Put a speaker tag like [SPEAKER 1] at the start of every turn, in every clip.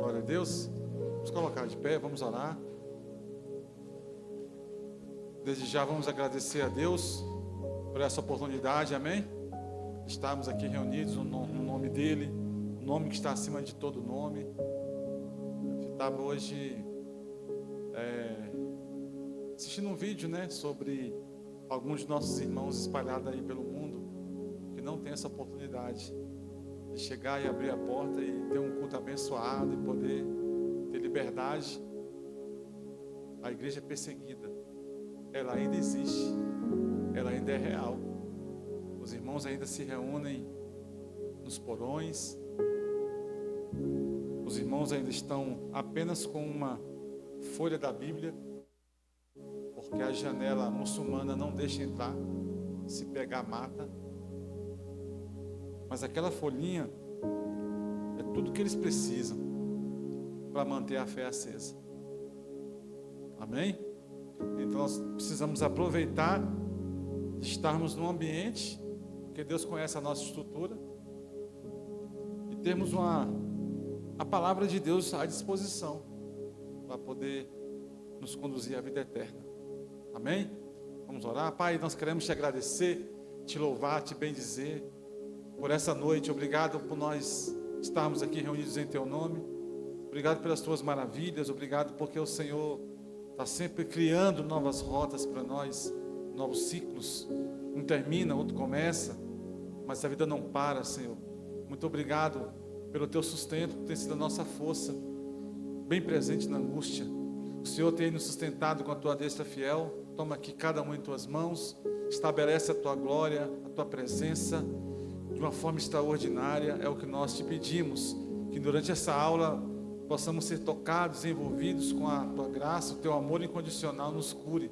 [SPEAKER 1] Glória a Deus. Vamos colocar de pé, vamos orar. Desde já vamos agradecer a Deus por essa oportunidade, amém? Estarmos aqui reunidos no nome dEle, o nome que está acima de todo nome. Eu estava hoje assistindo um vídeo, sobre alguns de nossos irmãos espalhados aí pelo mundo, que não tem essa oportunidade de chegar e abrir a porta e ter um culto abençoado e poder ter liberdade. A igreja é perseguida, ela ainda existe, ela ainda é real. Os irmãos ainda se reúnem nos porões, os irmãos ainda estão apenas com uma folha da Bíblia, porque a janela muçulmana não deixa entrar, se pegar mata. Mas aquela folhinha é tudo que eles precisam para manter a fé acesa. Amém? Então nós precisamos aproveitar de estarmos num ambiente que Deus conhece a nossa estrutura e termos a palavra de Deus à disposição para poder nos conduzir à vida eterna. Amém? Vamos orar. Pai, nós queremos te agradecer, te louvar, te bendizer por essa noite. Obrigado por nós estarmos aqui reunidos em teu nome. Obrigado pelas tuas maravilhas. Obrigado porque o Senhor está sempre criando novas rotas para nós, novos ciclos. Um termina, outro começa, mas a vida não para, Senhor. Muito obrigado pelo teu sustento, por ter sido a nossa força, bem presente na angústia. O Senhor tem nos sustentado com a tua destra fiel. Toma aqui cada um em tuas mãos, estabelece a tua glória, a tua presença de uma forma extraordinária. É o que nós te pedimos, que durante essa aula possamos ser tocados, envolvidos com a tua graça, o teu amor incondicional nos cure.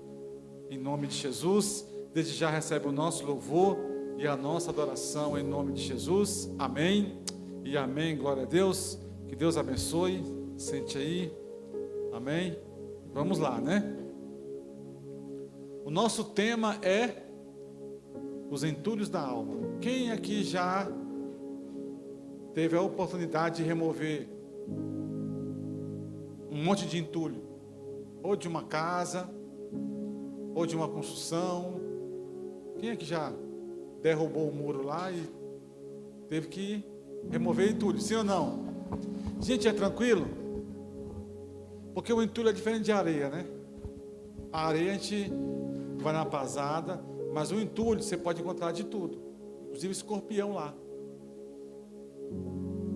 [SPEAKER 1] Em nome de Jesus, desde já recebe o nosso louvor e a nossa adoração em nome de Jesus. Amém e amém. Glória a Deus. Que Deus abençoe. Sente aí. Amém. Vamos lá, O nosso tema é os entulhos da alma. Quem aqui já teve a oportunidade de remover um monte de entulho? Ou de uma casa, ou de uma construção? Quem aqui já derrubou o muro lá e teve que remover entulho? Sim ou não? Gente, é tranquilo? Porque o entulho é diferente de areia, A areia a gente vai na pasada, mas o entulho você pode encontrar de tudo, inclusive escorpião lá.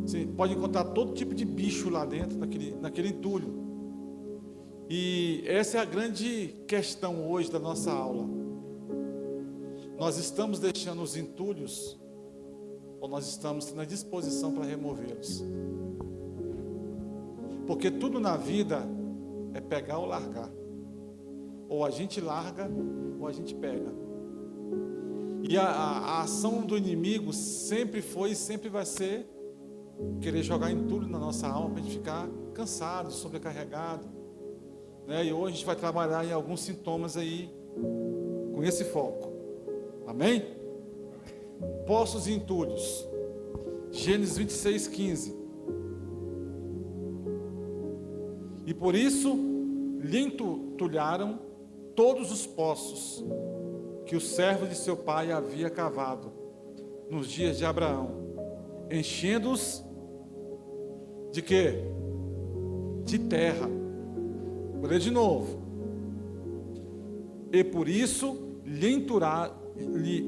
[SPEAKER 1] Você pode encontrar todo tipo de bicho lá dentro, naquele entulho. E essa é a grande questão hoje da nossa aula. Nós estamos deixando os entulhos, ou nós estamos tendo a disposição para removê-los? Porque tudo na vida é pegar ou largar. Ou a gente larga, ou a gente pega. E a ação do inimigo sempre foi e sempre vai ser querer jogar entulho na nossa alma para a gente ficar cansado, sobrecarregado. E hoje a gente vai trabalhar em alguns sintomas aí com esse foco. Amém? Poços e entulhos. Gênesis 26:15. E por isso lhe entulharam todos os poços que o servo de seu pai havia cavado nos dias de Abraão, enchendo-os de quê? De terra. Vou ler de novo. E por isso lhe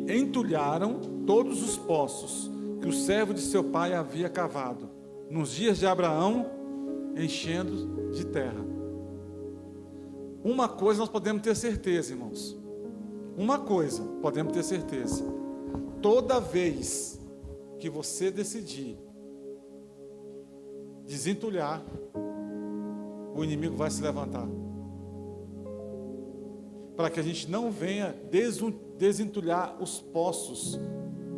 [SPEAKER 1] entulharam todos os poços que o servo de seu pai havia cavado nos dias de Abraão, enchendo de terra. Uma coisa nós podemos ter certeza, irmãos. Uma coisa podemos ter certeza. Toda vez que você decidir desentulhar, o inimigo vai se levantar. Para que a gente não venha desentulhar os poços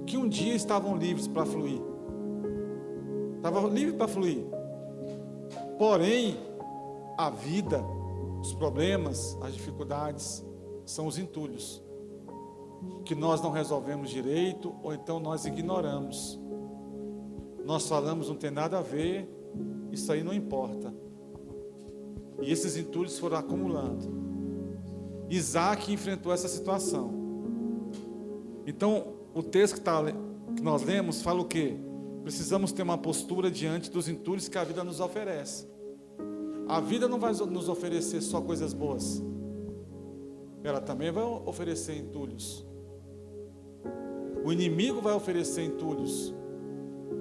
[SPEAKER 1] que um dia estavam livres para fluir. Estava livre para fluir. Porém, a vida, os problemas, as dificuldades, são os entulhos que nós não resolvemos direito, ou então nós ignoramos. Nós falamos não tem nada a ver, isso aí não importa. E esses entulhos foram acumulando. Isaac enfrentou essa situação. Então, o texto que nós lemos fala o quê? Precisamos ter uma postura diante dos entulhos que a vida nos oferece. A vida não vai nos oferecer só coisas boas. Ela também vai oferecer entulhos. O inimigo vai oferecer entulhos.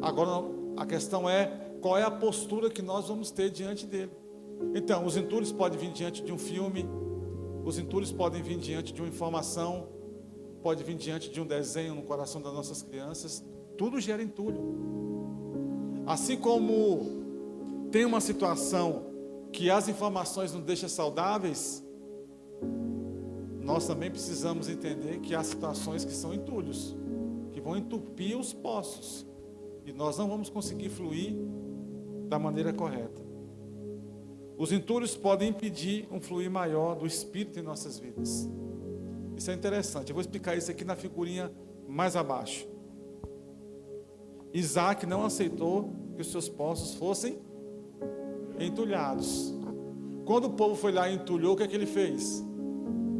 [SPEAKER 1] Agora, a questão é, qual é a postura que nós vamos ter diante dele? Então, os entulhos podem vir diante de um filme, os entulhos podem vir diante de uma informação, pode vir diante de um desenho no coração das nossas crianças. Tudo gera entulho. Assim como tem uma situação que as informações nos deixam saudáveis, nós também precisamos entender que há situações que são entulhos, que vão entupir os poços, e nós não vamos conseguir fluir da maneira correta. Os entulhos podem impedir um fluir maior do Espírito em nossas vidas. Isso é interessante. Eu vou explicar isso aqui na figurinha mais abaixo. Isaac não aceitou que os seus poços fossem entulhados. Quando o povo foi lá e entulhou, o que é que ele fez?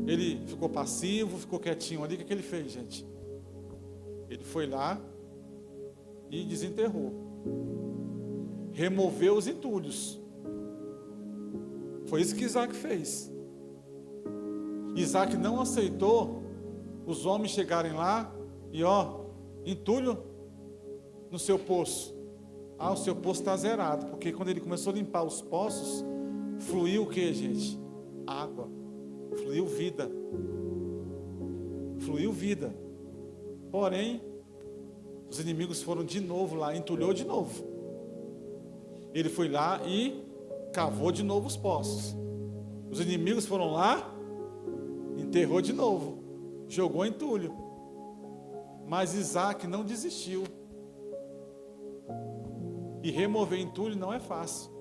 [SPEAKER 1] Ele ficou passivo, ficou quietinho ali. O que é que ele fez, gente? Ele foi lá e desenterrou. Removeu os entulhos. Foi isso que Isaac fez. Isaac não aceitou os homens chegarem lá e entulho no seu poço. O seu poço está zerado, porque quando ele começou a limpar os poços, fluiu o que, gente? Água. Fluiu vida. Fluiu vida. Porém, os inimigos foram de novo lá, entulhou de novo. Ele foi lá e cavou de novo os poços. Os inimigos foram lá, enterrou de novo, jogou entulho. Mas Isaac não desistiu. E remover entulho não é fácil.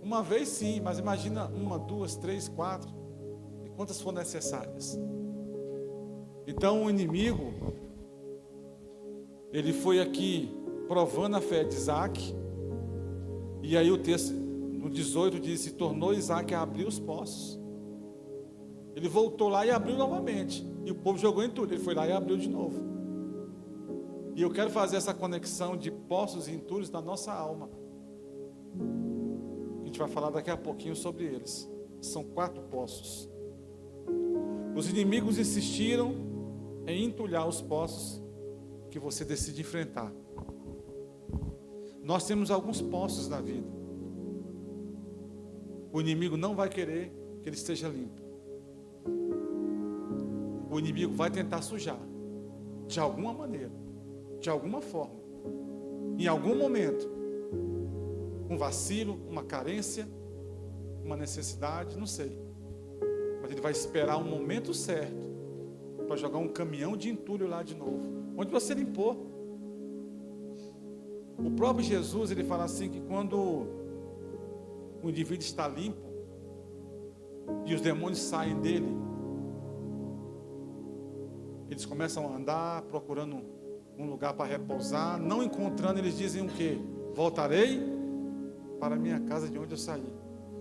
[SPEAKER 1] Uma vez sim, mas imagina 1, 2, 3, 4, e quantas for necessárias. Então o inimigo, ele foi aqui provando a fé de Isaac. E aí o texto no 18 diz: se tornou Isaac a abrir os poços. Ele voltou lá e abriu novamente. E o povo jogou entulho. Ele foi lá e abriu de novo. E eu quero fazer essa conexão de poços e entulhos na nossa alma. A gente vai falar daqui a pouquinho sobre eles. São 4 poços. Os inimigos insistiram em entulhar os poços que você decide enfrentar. Nós temos alguns poços na vida. O inimigo não vai querer que ele esteja limpo. O inimigo vai tentar sujar, de alguma maneira, de alguma forma, em algum momento. Um vacilo, uma carência, uma necessidade, não sei. Mas ele vai esperar um momento certo para jogar um caminhão de entulho lá de novo, onde você limpou. O próprio Jesus, ele fala assim, que quando o indivíduo está limpo e os demônios saem dele, eles começam a andar procurando um lugar para repousar. Não encontrando, eles dizem o quê? Voltarei para a minha casa de onde eu saí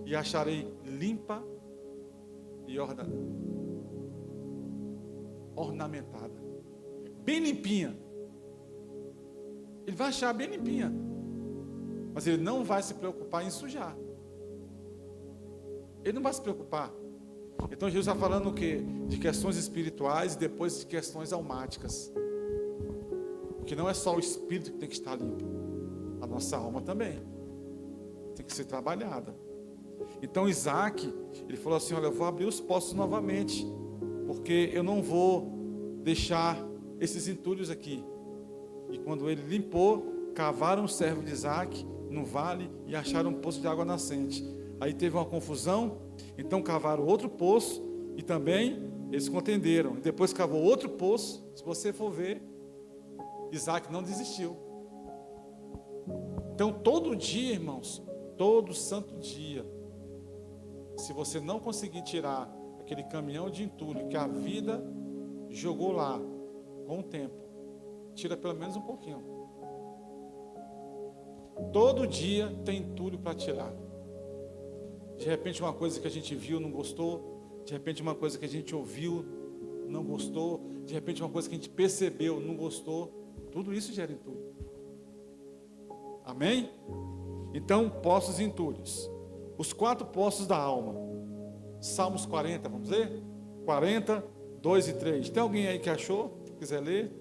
[SPEAKER 1] e acharei limpa e ornamentada, bem limpinha. Ele vai achar bem limpinha, mas ele não vai se preocupar em sujar. Ele não vai se preocupar. Então Jesus está falando o quê? De questões espirituais e depois de questões almáticas. Que não é só o espírito que tem que estar limpo, a nossa alma também tem que ser trabalhada. Então Isaac, ele falou assim: olha, eu vou abrir os poços novamente, porque eu não vou deixar esses entulhos aqui. E quando ele limpou, cavaram o servo de Isaac no vale e acharam um poço de água nascente. Aí teve uma confusão, então cavaram outro poço e também eles contenderam. E depois cavou outro poço. Se você for ver, Isaac não desistiu. Então todo dia, irmãos, todo santo dia, se você não conseguir tirar aquele caminhão de entulho que a vida jogou lá, com o tempo, tira pelo menos um pouquinho. Todo dia tem entulho para tirar. De repente uma coisa que a gente viu não gostou, de repente uma coisa que a gente ouviu não gostou, de repente uma coisa que a gente percebeu não gostou, tudo isso gera entulho. Amém? Então, poços e entulhos. Os 4 poços da alma. Salmos 40, vamos ler? 40, 2 e 3. Tem alguém aí que achou? Quiser ler?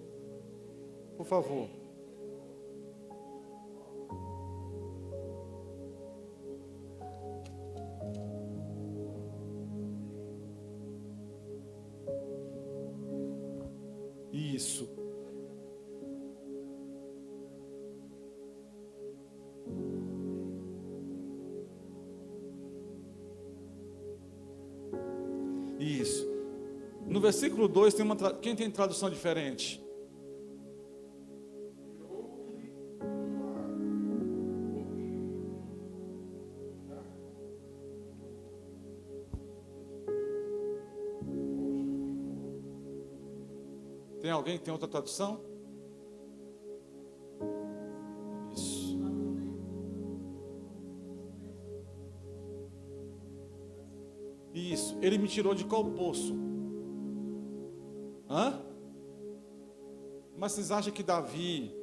[SPEAKER 1] Por favor. Isso. Isso. No versículo 2 tem quem tem tradução diferente? Tem alguém que tem outra tradução? Isso. Isso. Ele me tirou de qual poço? Hã? Mas vocês acham que Davi,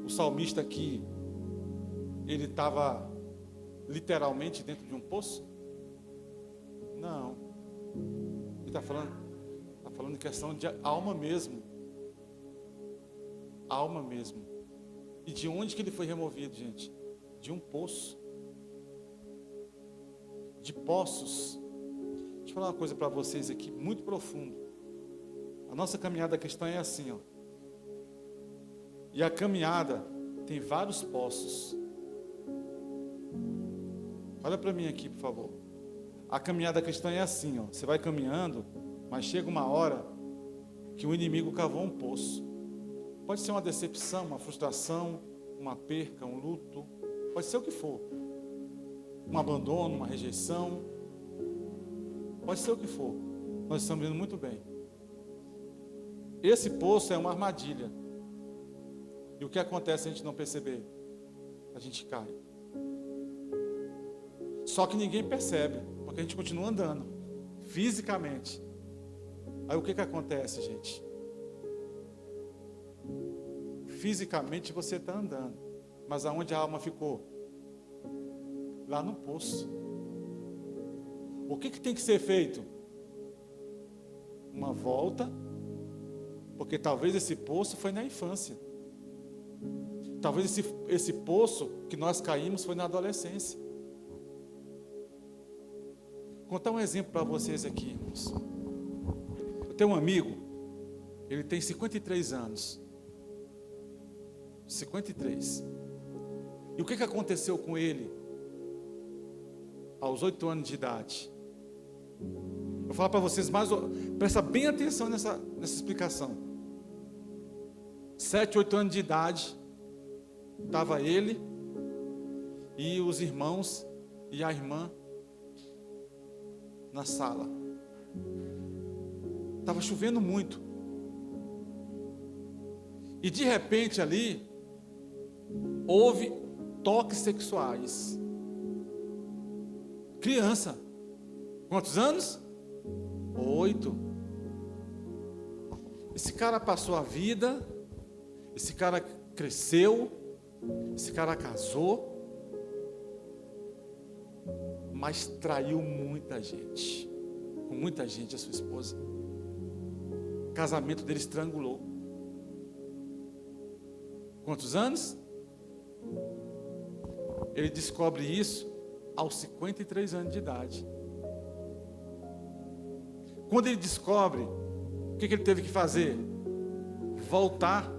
[SPEAKER 1] o salmista aqui, ele estava literalmente dentro de um poço? Não. Ele está falando de questão de alma mesmo. Alma mesmo. E de onde que ele foi removido, gente? De um poço. De poços. Deixa eu falar uma coisa para vocês aqui, muito profundo. A nossa caminhada cristã é assim, ó. E a caminhada tem vários poços. Olha para mim aqui, por favor. A caminhada cristã é assim, ó. Você vai caminhando, mas chega uma hora que o inimigo cavou um poço. Pode ser uma decepção, uma frustração, uma perca, um luto. Pode ser o que for. Um abandono, uma rejeição. Pode ser o que for. Nós estamos indo muito bem. Esse poço é uma armadilha. E o que acontece se a gente não perceber? A gente cai. Só que ninguém percebe, porque a gente continua andando, fisicamente. Aí o que acontece, gente? Fisicamente você está andando, mas aonde a alma ficou? Lá no poço. O que tem que ser feito? Uma volta, porque talvez esse poço foi na infância. Talvez esse poço que nós caímos foi na adolescência. Vou contar um exemplo para vocês aqui, irmãos. Eu tenho um amigo, ele tem 53 anos. 53. E o que aconteceu com ele aos 8 anos de idade? Vou falar para vocês mais, presta bem atenção nessa explicação. 7, 8 anos de idade, estava ele e os irmãos e a irmã na sala. Estava chovendo muito. E de repente ali houve toques sexuais. Criança. Quantos anos? 8. Esse cara passou a vida, esse cara cresceu, esse cara casou, mas traiu muita gente. Com muita gente, a sua esposa. O casamento dele estrangulou. Quantos anos? Ele descobre isso aos 53 anos de idade. Quando ele descobre, o que ele teve que fazer? Voltar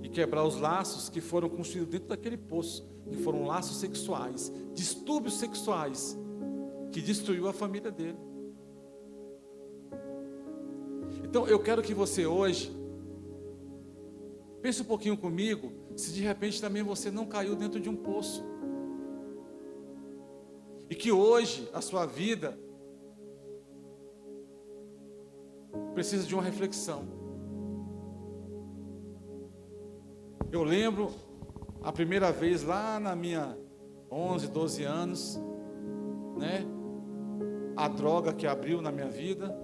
[SPEAKER 1] e quebrar os laços que foram construídos dentro daquele poço, que foram laços sexuais, distúrbios sexuais, que destruiu a família dele. Então eu quero que você hoje pense um pouquinho comigo, se de repente também você não caiu dentro de um poço. E que hoje a sua vida precisa de uma reflexão. Eu lembro, A primeira vez lá na minha 11, 12 anos, né? A droga que abriu na minha vida,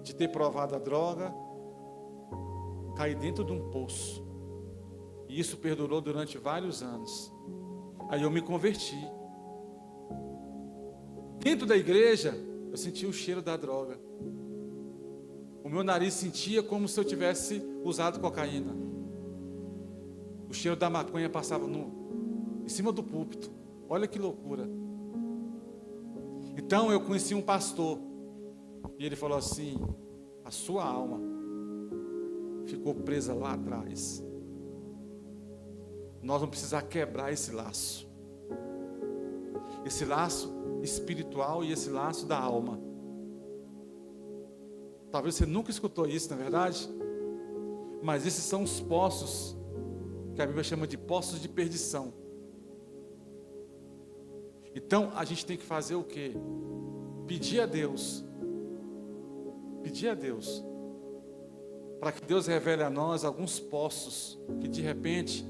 [SPEAKER 1] de ter provado a droga, caí dentro de um poço. E isso perdurou durante vários anos. Aí eu me converti. Dentro da igreja, eu senti o cheiro da droga. O meu nariz sentia como se eu tivesse usado cocaína. O cheiro da maconha passava em cima do púlpito. Olha que loucura. Então eu conheci um pastor. E ele falou assim: a sua alma ficou presa lá atrás. Nós vamos precisar quebrar esse laço. Esse laço espiritual e esse laço da alma. Talvez você nunca escutou isso, não é verdade? Mas esses são os poços que a Bíblia chama de poços de perdição. Então a gente tem que fazer o quê? Pedir a Deus. Pedir a Deus. Para que Deus revele a nós alguns poços que de repente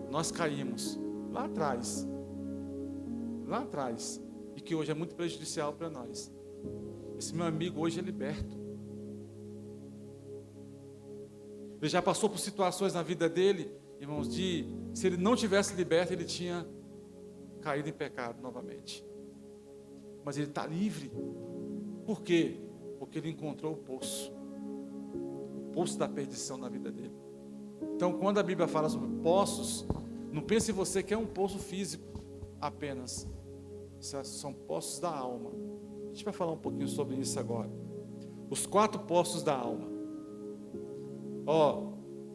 [SPEAKER 1] nós caímos lá atrás. Lá atrás. E que hoje é muito prejudicial para nós. Esse meu amigo hoje é liberto. Ele já passou por situações na vida dele, irmãos, se ele não tivesse liberto, ele tinha caído em pecado novamente. Mas ele está livre. Por quê? Porque ele encontrou o poço da perdição na vida dele. Então, quando a Bíblia fala sobre poços, não pense em você que é um poço físico apenas. São poços da alma. A gente vai falar um pouquinho sobre isso agora. Os 4 poços da alma.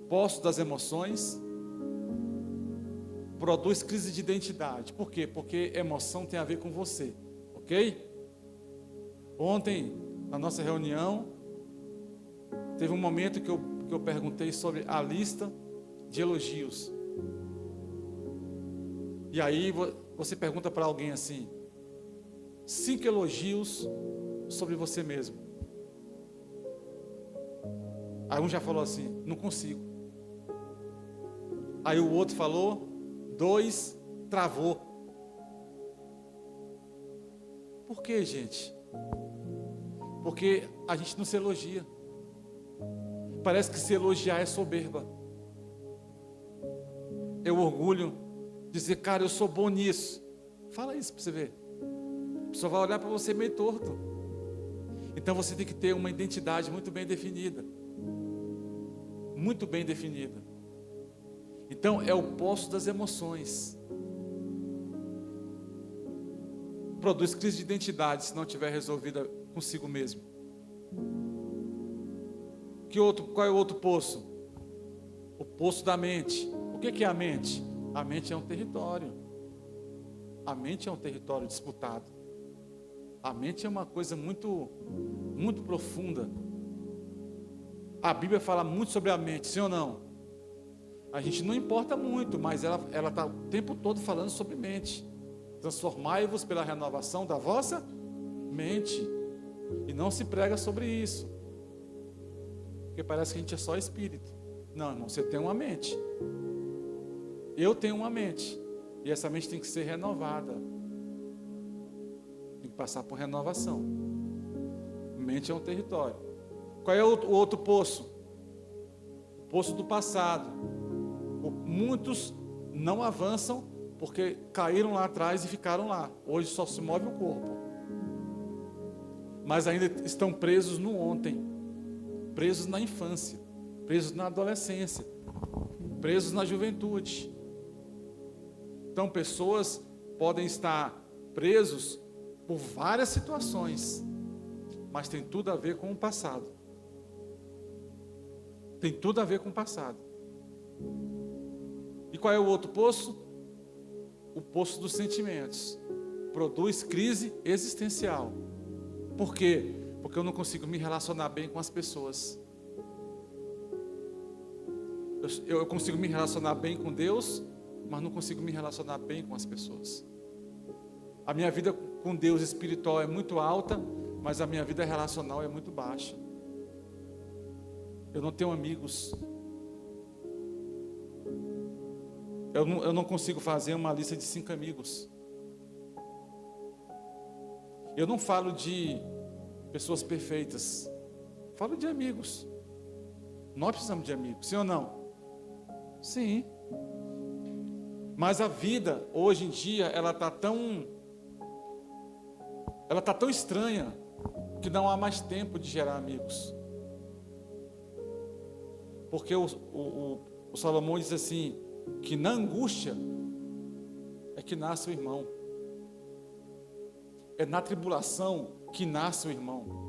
[SPEAKER 1] Poço das emoções. Produz crise de identidade. Por quê? Porque emoção tem a ver com você. Ok? Ontem, na nossa reunião, teve um momento que eu perguntei sobre a lista de elogios. E aí você pergunta para alguém assim: 5 elogios sobre você mesmo. Aí um já falou assim: não consigo. Aí o outro falou: 2, travou. Por quê, gente? Porque a gente não se elogia. Parece que se elogiar é soberba. É o orgulho. Dizer: cara, eu sou bom nisso. Fala isso para você ver. A pessoa vai olhar para você meio torto. Então você tem que ter uma identidade muito bem definida. Muito bem definida. Então é o poço das emoções. Produz crise de identidade se não tiver resolvida consigo mesmo. Qual é o outro poço? O poço da mente. O que é a mente? A mente é um território. A mente é um território disputado. A mente é uma coisa muito, muito profunda. A Bíblia fala muito sobre a mente, sim ou não? A gente não importa muito, mas ela está o tempo todo falando sobre mente. Transformai-vos pela renovação da vossa mente. E não se prega sobre isso. Porque parece que a gente é só espírito. Não, irmão, você tem uma mente. Eu tenho uma mente. E essa mente tem que ser renovada. Tem que passar por renovação. Mente é um território. Qual é o outro poço? O poço do passado. Muitos não avançam porque caíram lá atrás e ficaram lá. Hoje só se move o corpo. Mas ainda estão presos no ontem. Presos na infância. Presos na adolescência. Presos na juventude. Então, pessoas podem estar presos por várias situações, mas tem tudo a ver com o passado. Tem tudo a ver com o passado. E qual é o outro poço? O poço dos sentimentos. Produz crise existencial. Por quê? Porque eu não consigo me relacionar bem com as pessoas. Eu consigo me relacionar bem com Deus, mas não consigo me relacionar bem com as pessoas. A minha vida com Deus espiritual é muito alta, mas a minha vida relacional é muito baixa. Eu não tenho amigos. Eu não consigo fazer uma lista de 5 amigos. Eu não falo de pessoas perfeitas. Falo de amigos. Nós precisamos de amigos, sim ou não? Sim. Mas a vida, hoje em dia, ela está tão estranha, que não há mais tempo de gerar amigos. Porque o Salomão diz assim, que na angústia é que nasce o irmão. É na tribulação que nasce o irmão.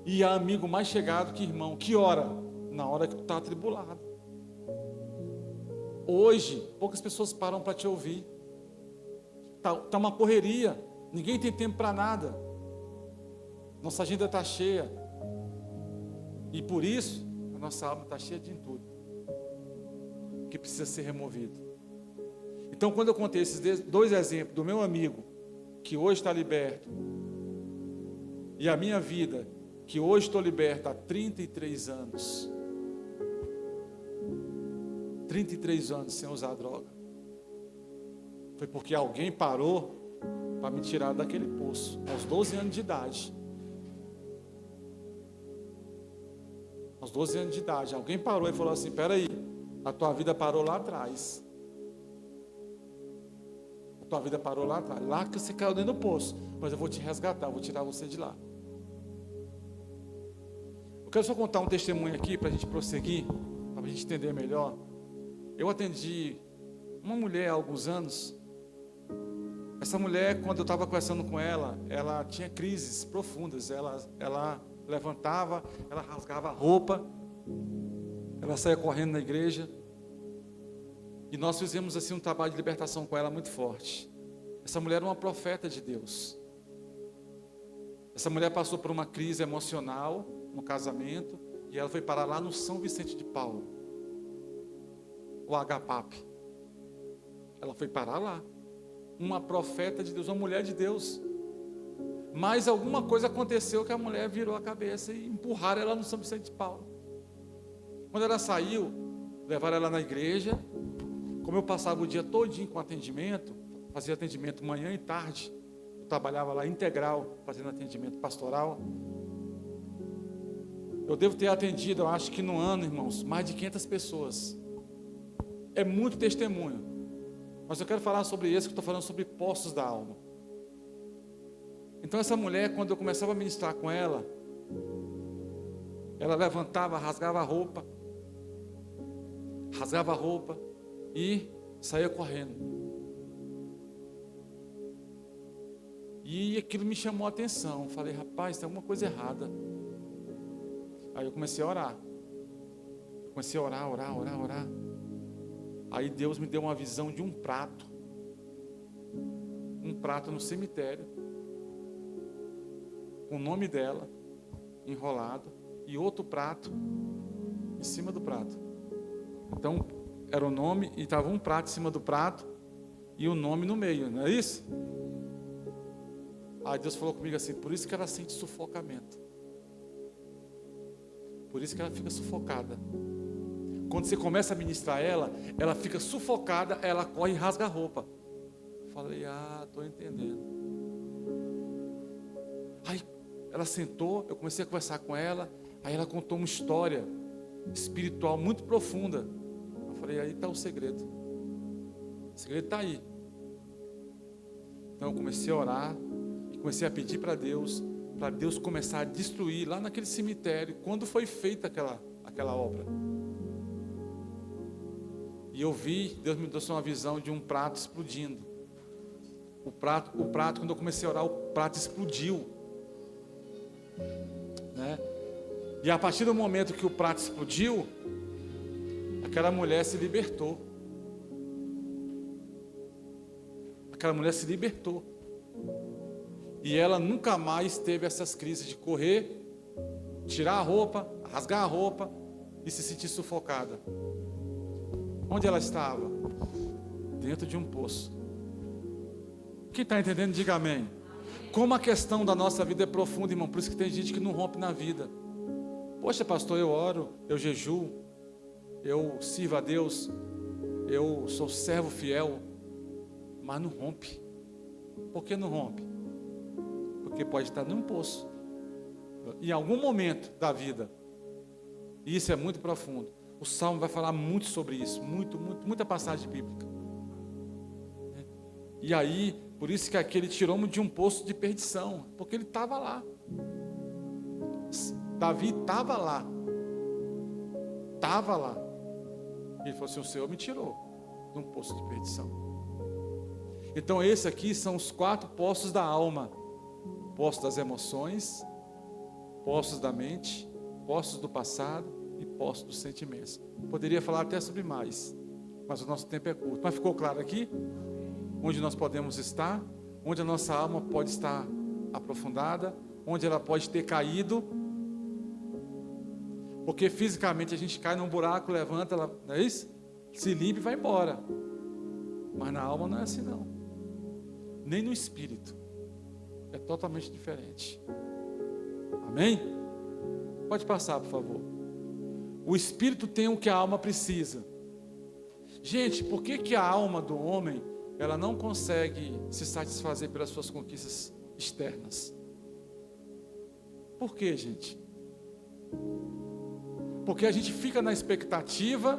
[SPEAKER 1] E há amigo mais chegado que irmão. Que hora? Na hora que tu está atribulado. Hoje, poucas pessoas param para te ouvir. Tá uma correria. Ninguém tem tempo para nada. Nossa agenda está cheia. E por isso, a nossa alma está cheia de entulho, que precisa ser removido. Então, quando eu contei esses 2 exemplos do meu amigo, que hoje está liberto, e a minha vida, que hoje estou liberto há 33 anos. 33 anos sem usar droga. Foi porque alguém parou para me tirar daquele poço, aos 12 anos de idade. Aos 12 anos de idade, alguém parou e falou assim, espera aí, a tua vida parou lá atrás. A tua vida parou lá atrás, lá que você caiu dentro do poço, mas eu vou te resgatar, eu vou tirar você de lá. Eu quero só contar um testemunho aqui, para a gente prosseguir, para a gente entender melhor. Eu atendi uma mulher há alguns anos. Essa mulher, quando eu estava conversando com ela, ela tinha crises profundas, ela levantava, ela rasgava a roupa, ela saía correndo na igreja, e nós fizemos assim um trabalho de libertação com ela muito forte. Essa mulher era uma profeta de Deus. Essa mulher passou por uma crise emocional no casamento, e ela foi parar lá no São Vicente de Paulo, o HPAP. Ela foi parar lá, uma profeta de Deus, uma mulher de Deus. Mas alguma coisa aconteceu que a mulher virou a cabeça e empurraram ela no São Vicente de Paulo. Quando ela saiu, levaram ela na igreja. Como eu passava o dia todinho com atendimento, fazia atendimento manhã e tarde, eu trabalhava lá integral, fazendo atendimento pastoral. Eu devo ter atendido, eu acho que no ano, irmãos, mais de 500 pessoas. É muito testemunho. Mas eu quero falar sobre esse, que eu estou falando sobre poços da alma. Então essa mulher, quando eu começava a ministrar com ela, ela levantava, rasgava a roupa e saía correndo. E aquilo me chamou a atenção. Falei, rapaz, tem alguma coisa errada. Aí eu comecei a orar. Comecei a orar. Aí Deus me deu uma visão de um prato no cemitério, com o nome dela enrolado, e outro prato em cima do prato. Então era o nome, e estava um prato em cima do prato e o nome no meio, não é isso? Aí Deus falou comigo assim, por isso que ela sente sufocamento, por isso que ela fica sufocada. Quando você começa a ministrar ela fica sufocada, ela corre e rasga a roupa. Falei, estou entendendo. Aí ela sentou, eu comecei a conversar com ela, aí ela contou uma história espiritual muito profunda. Eu falei, aí está o segredo. O segredo está aí. Então eu comecei a orar e comecei a pedir para Deus começar a destruir lá naquele cemitério, quando foi feita aquela obra. E eu vi, Deus me deu uma visão de um prato explodindo. O prato, quando eu comecei a orar, o prato explodiu, né? E a partir do momento que o prato explodiu, aquela mulher se libertou. E ela nunca mais teve essas crises de correr, tirar a roupa, rasgar a roupa e se sentir sufocada. Onde ela estava? Dentro de um poço. Quem está entendendo, diga amém. Como a questão da nossa vida é profunda, irmão. Por isso que tem gente que não rompe na vida. Poxa, pastor, eu oro, eu jejuo, eu sirvo a Deus, eu sou servo fiel, mas não rompe. Por que não rompe? Porque pode estar num poço, em algum momento da vida, e isso é muito profundo. O Salmo vai falar muito sobre isso, muita passagem bíblica. E aí, por isso que aquele tirou-me de um poço de perdição, porque ele estava lá. Davi estava lá. Ele falou assim: o Senhor me tirou de um poço de perdição. Então esse aqui são os 4 poços da alma: poços das emoções, poços da mente, poços do passado e poços dos sentimentos. Poderia falar até sobre mais, mas o nosso tempo é curto. Mas ficou claro aqui? Onde nós podemos estar, onde a nossa alma pode estar aprofundada, onde ela pode ter caído, porque fisicamente a gente cai num buraco, levanta, ela, não é isso? Se limpa e vai embora. Mas na alma não é assim não, nem no espírito, é totalmente diferente. Amém? Pode passar, por favor. O espírito tem o que a alma precisa. Gente, por que a alma do homem, ela não consegue se satisfazer pelas suas conquistas externas? Por quê, gente? Porque a gente fica na expectativa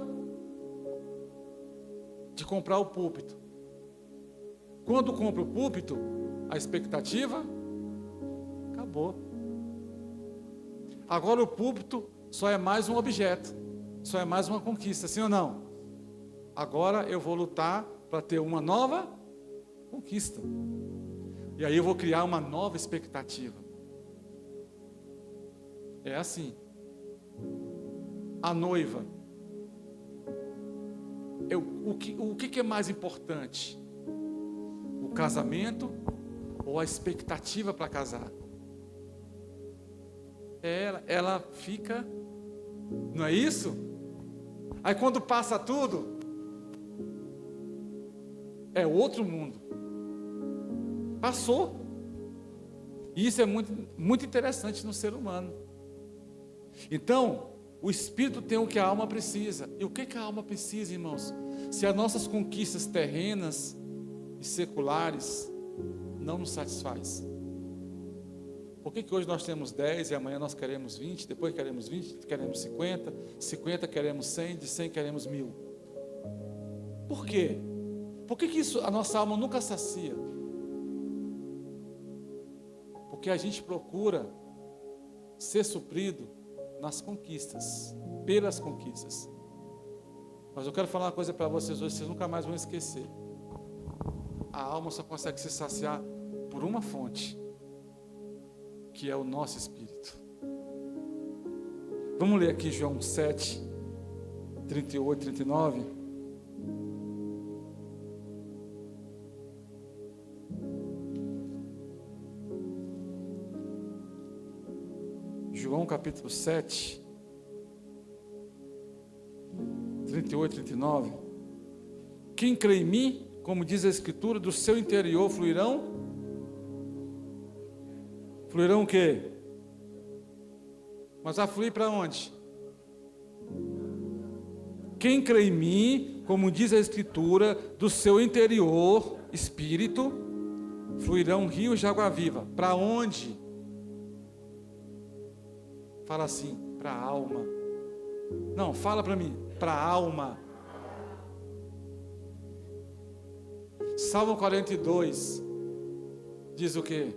[SPEAKER 1] de comprar o púlpito. Quando compra o púlpito, a expectativa acabou. Agora o púlpito só é mais um objeto, só é mais uma conquista, sim ou não? Agora eu vou lutar para ter uma nova conquista. E aí eu vou criar uma nova expectativa. É assim. A noiva. O que é mais importante? O casamento ou a expectativa para casar? Ela fica, não é isso? Aí quando passa tudo, é outro mundo. Passou. E isso é muito interessante no ser humano. Então, o espírito tem o que a alma precisa. E o que a alma precisa, irmãos? Se as nossas conquistas terrenas e seculares não nos satisfaz. Por que hoje nós temos 10 e amanhã nós queremos 20, depois queremos 20, queremos 50, 50 queremos 100, de 100 queremos 1000? Por quê? Por que isso a nossa alma nunca sacia? Porque a gente procura ser suprido nas conquistas, pelas conquistas. Mas eu quero falar uma coisa para vocês hoje, vocês nunca mais vão esquecer. A alma só consegue se saciar por uma fonte, que é o nosso espírito. Vamos ler aqui João 7, 38, 39. João capítulo 7, 38, 39. Quem crê em mim, como diz a Escritura, do seu interior fluirão o quê? Mas vai fluir para onde? Quem crê em mim, como diz a Escritura, do seu interior, espírito, fluirão rios de água viva. Para onde? Fala assim, para a alma. Não, fala para mim, para a alma. Salmo 42 diz o quê?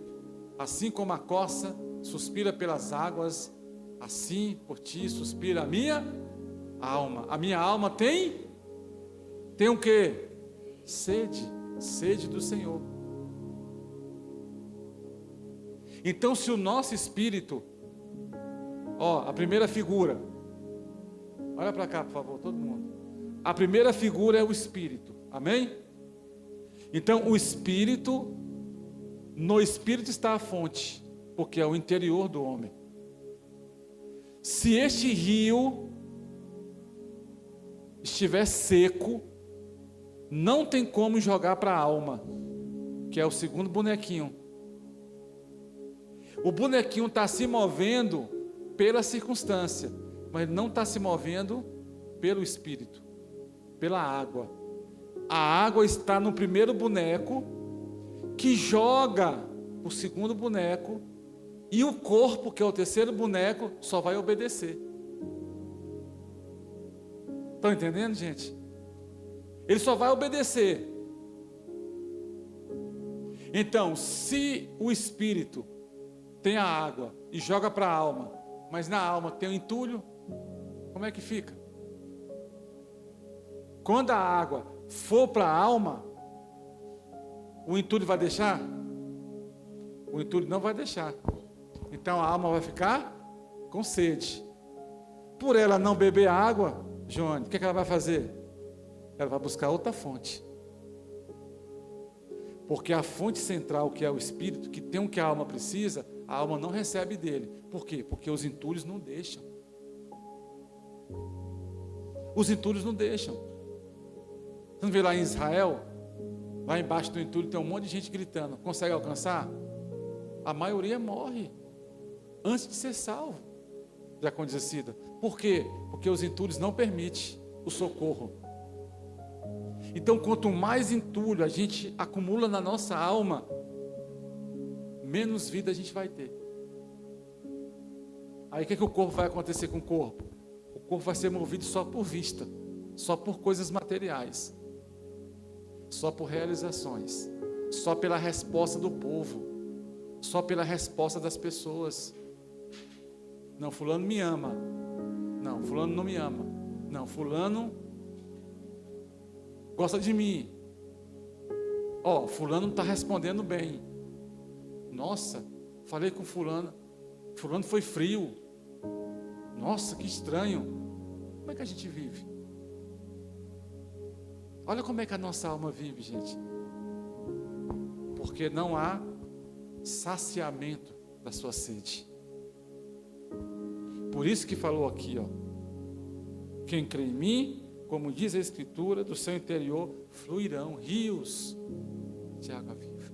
[SPEAKER 1] Assim como a corça suspira pelas águas, assim por ti suspira a minha alma. A minha alma tem o quê? Sede do Senhor. Então, se o nosso espírito, a primeira figura, olha para cá, por favor, todo mundo. A primeira figura é o espírito, amém? Então, o espírito, no espírito está a fonte, porque é o interior do homem. Se este rio estiver seco, não tem como jogar para a alma, que é o segundo bonequinho. O bonequinho está se movendo pela circunstância, mas ele não está se movendo pelo Espírito, pela água. A água está no primeiro boneco, que joga o segundo boneco, e o corpo, que é o terceiro boneco, só vai obedecer. Estão entendendo, gente? Ele só vai obedecer. Então, se o Espírito tem a água e joga para a alma, mas na alma tem o entulho, como é que fica? Quando a água for para a alma, o entulho vai deixar? O entulho não vai deixar. Então a alma vai ficar com sede. Por ela não beber água, Joane, o que ela vai fazer? Ela vai buscar outra fonte. Porque a fonte central, que é o Espírito, que tem o que a alma precisa, a alma não recebe dele. Por quê? Porque os entulhos não deixam. Os entulhos não deixam. Você não vê lá em Israel? Lá embaixo do entulho tem um monte de gente gritando. Consegue alcançar? A maioria morre antes de ser salvo de acontecida. Por quê? Porque os entulhos não permitem o socorro. Então, quanto mais entulho a gente acumula na nossa alma, menos vida a gente vai ter. Aí o que o corpo vai acontecer com o corpo? O corpo vai ser movido só por vista, só por coisas materiais, só por realizações, só pela resposta do povo, só pela resposta das pessoas. Não, fulano me ama. Não, fulano não me ama. Não, fulano gosta de mim. Ó, fulano não está respondendo bem. Nossa, falei com fulano. Fulano foi frio. Nossa, que estranho. Como é que a gente vive? Olha como é que a nossa alma vive, gente. Porque não há saciamento da sua sede. Por isso que falou aqui, ó. Quem crê em mim, como diz a Escritura, do seu interior fluirão rios de água viva.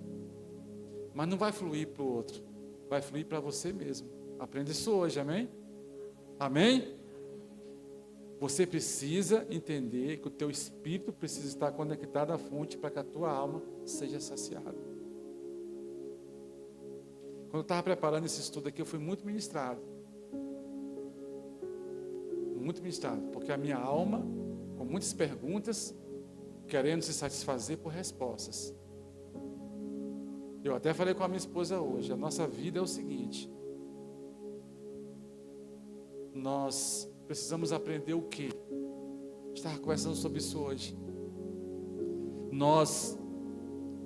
[SPEAKER 1] Mas não vai fluir para o outro, vai fluir para você mesmo. Aprenda isso hoje, amém? Amém? Você precisa entender que o teu espírito precisa estar conectado à fonte para que a tua alma seja saciada. Quando eu estava preparando esse estudo aqui, eu fui muito ministrado. Muito ministrado, porque a minha alma, com muitas perguntas, querendo se satisfazer por respostas. Eu até falei com a minha esposa hoje, a nossa vida é o seguinte: nós precisamos aprender o quê? Estava conversando sobre isso hoje. Nós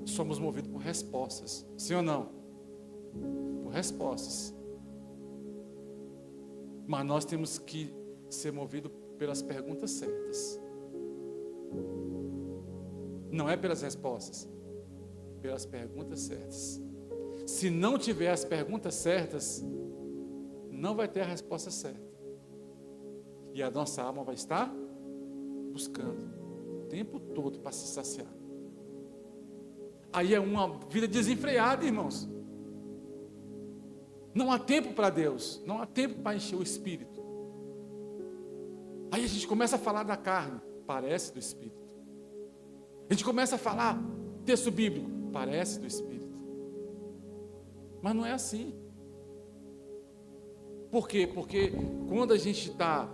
[SPEAKER 1] somos movidos por respostas, sim ou não? Por respostas. Mas nós temos que ser movidos pelas perguntas certas. Não é pelas respostas, pelas perguntas certas. Se não tiver as perguntas certas, não vai ter a resposta certa. E a nossa alma vai estar buscando o tempo todo para se saciar. Aí é uma vida desenfreada, irmãos. Não há tempo para Deus, não há tempo para encher o espírito. Aí a gente começa a falar da carne, parece do Espírito. A gente começa a falar texto bíblico, parece do Espírito. Mas não é assim. Por quê? Porque quando a gente está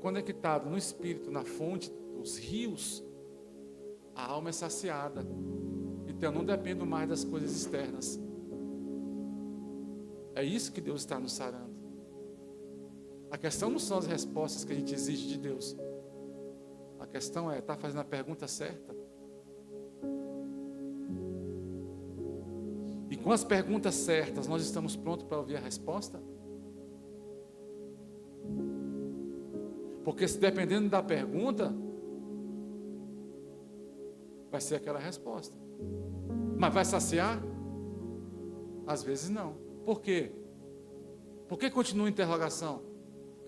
[SPEAKER 1] conectado no Espírito, na fonte dos rios, a alma é saciada. Então eu não dependo mais das coisas externas. É isso que Deus está nos sarando. A questão não são as respostas que a gente exige de Deus. A questão é, está fazendo a pergunta certa? E com as perguntas certas, nós estamos prontos para ouvir a resposta? Porque se dependendo da pergunta, vai ser aquela resposta. Mas vai saciar? Às vezes não. Por quê? Por que continua a interrogação?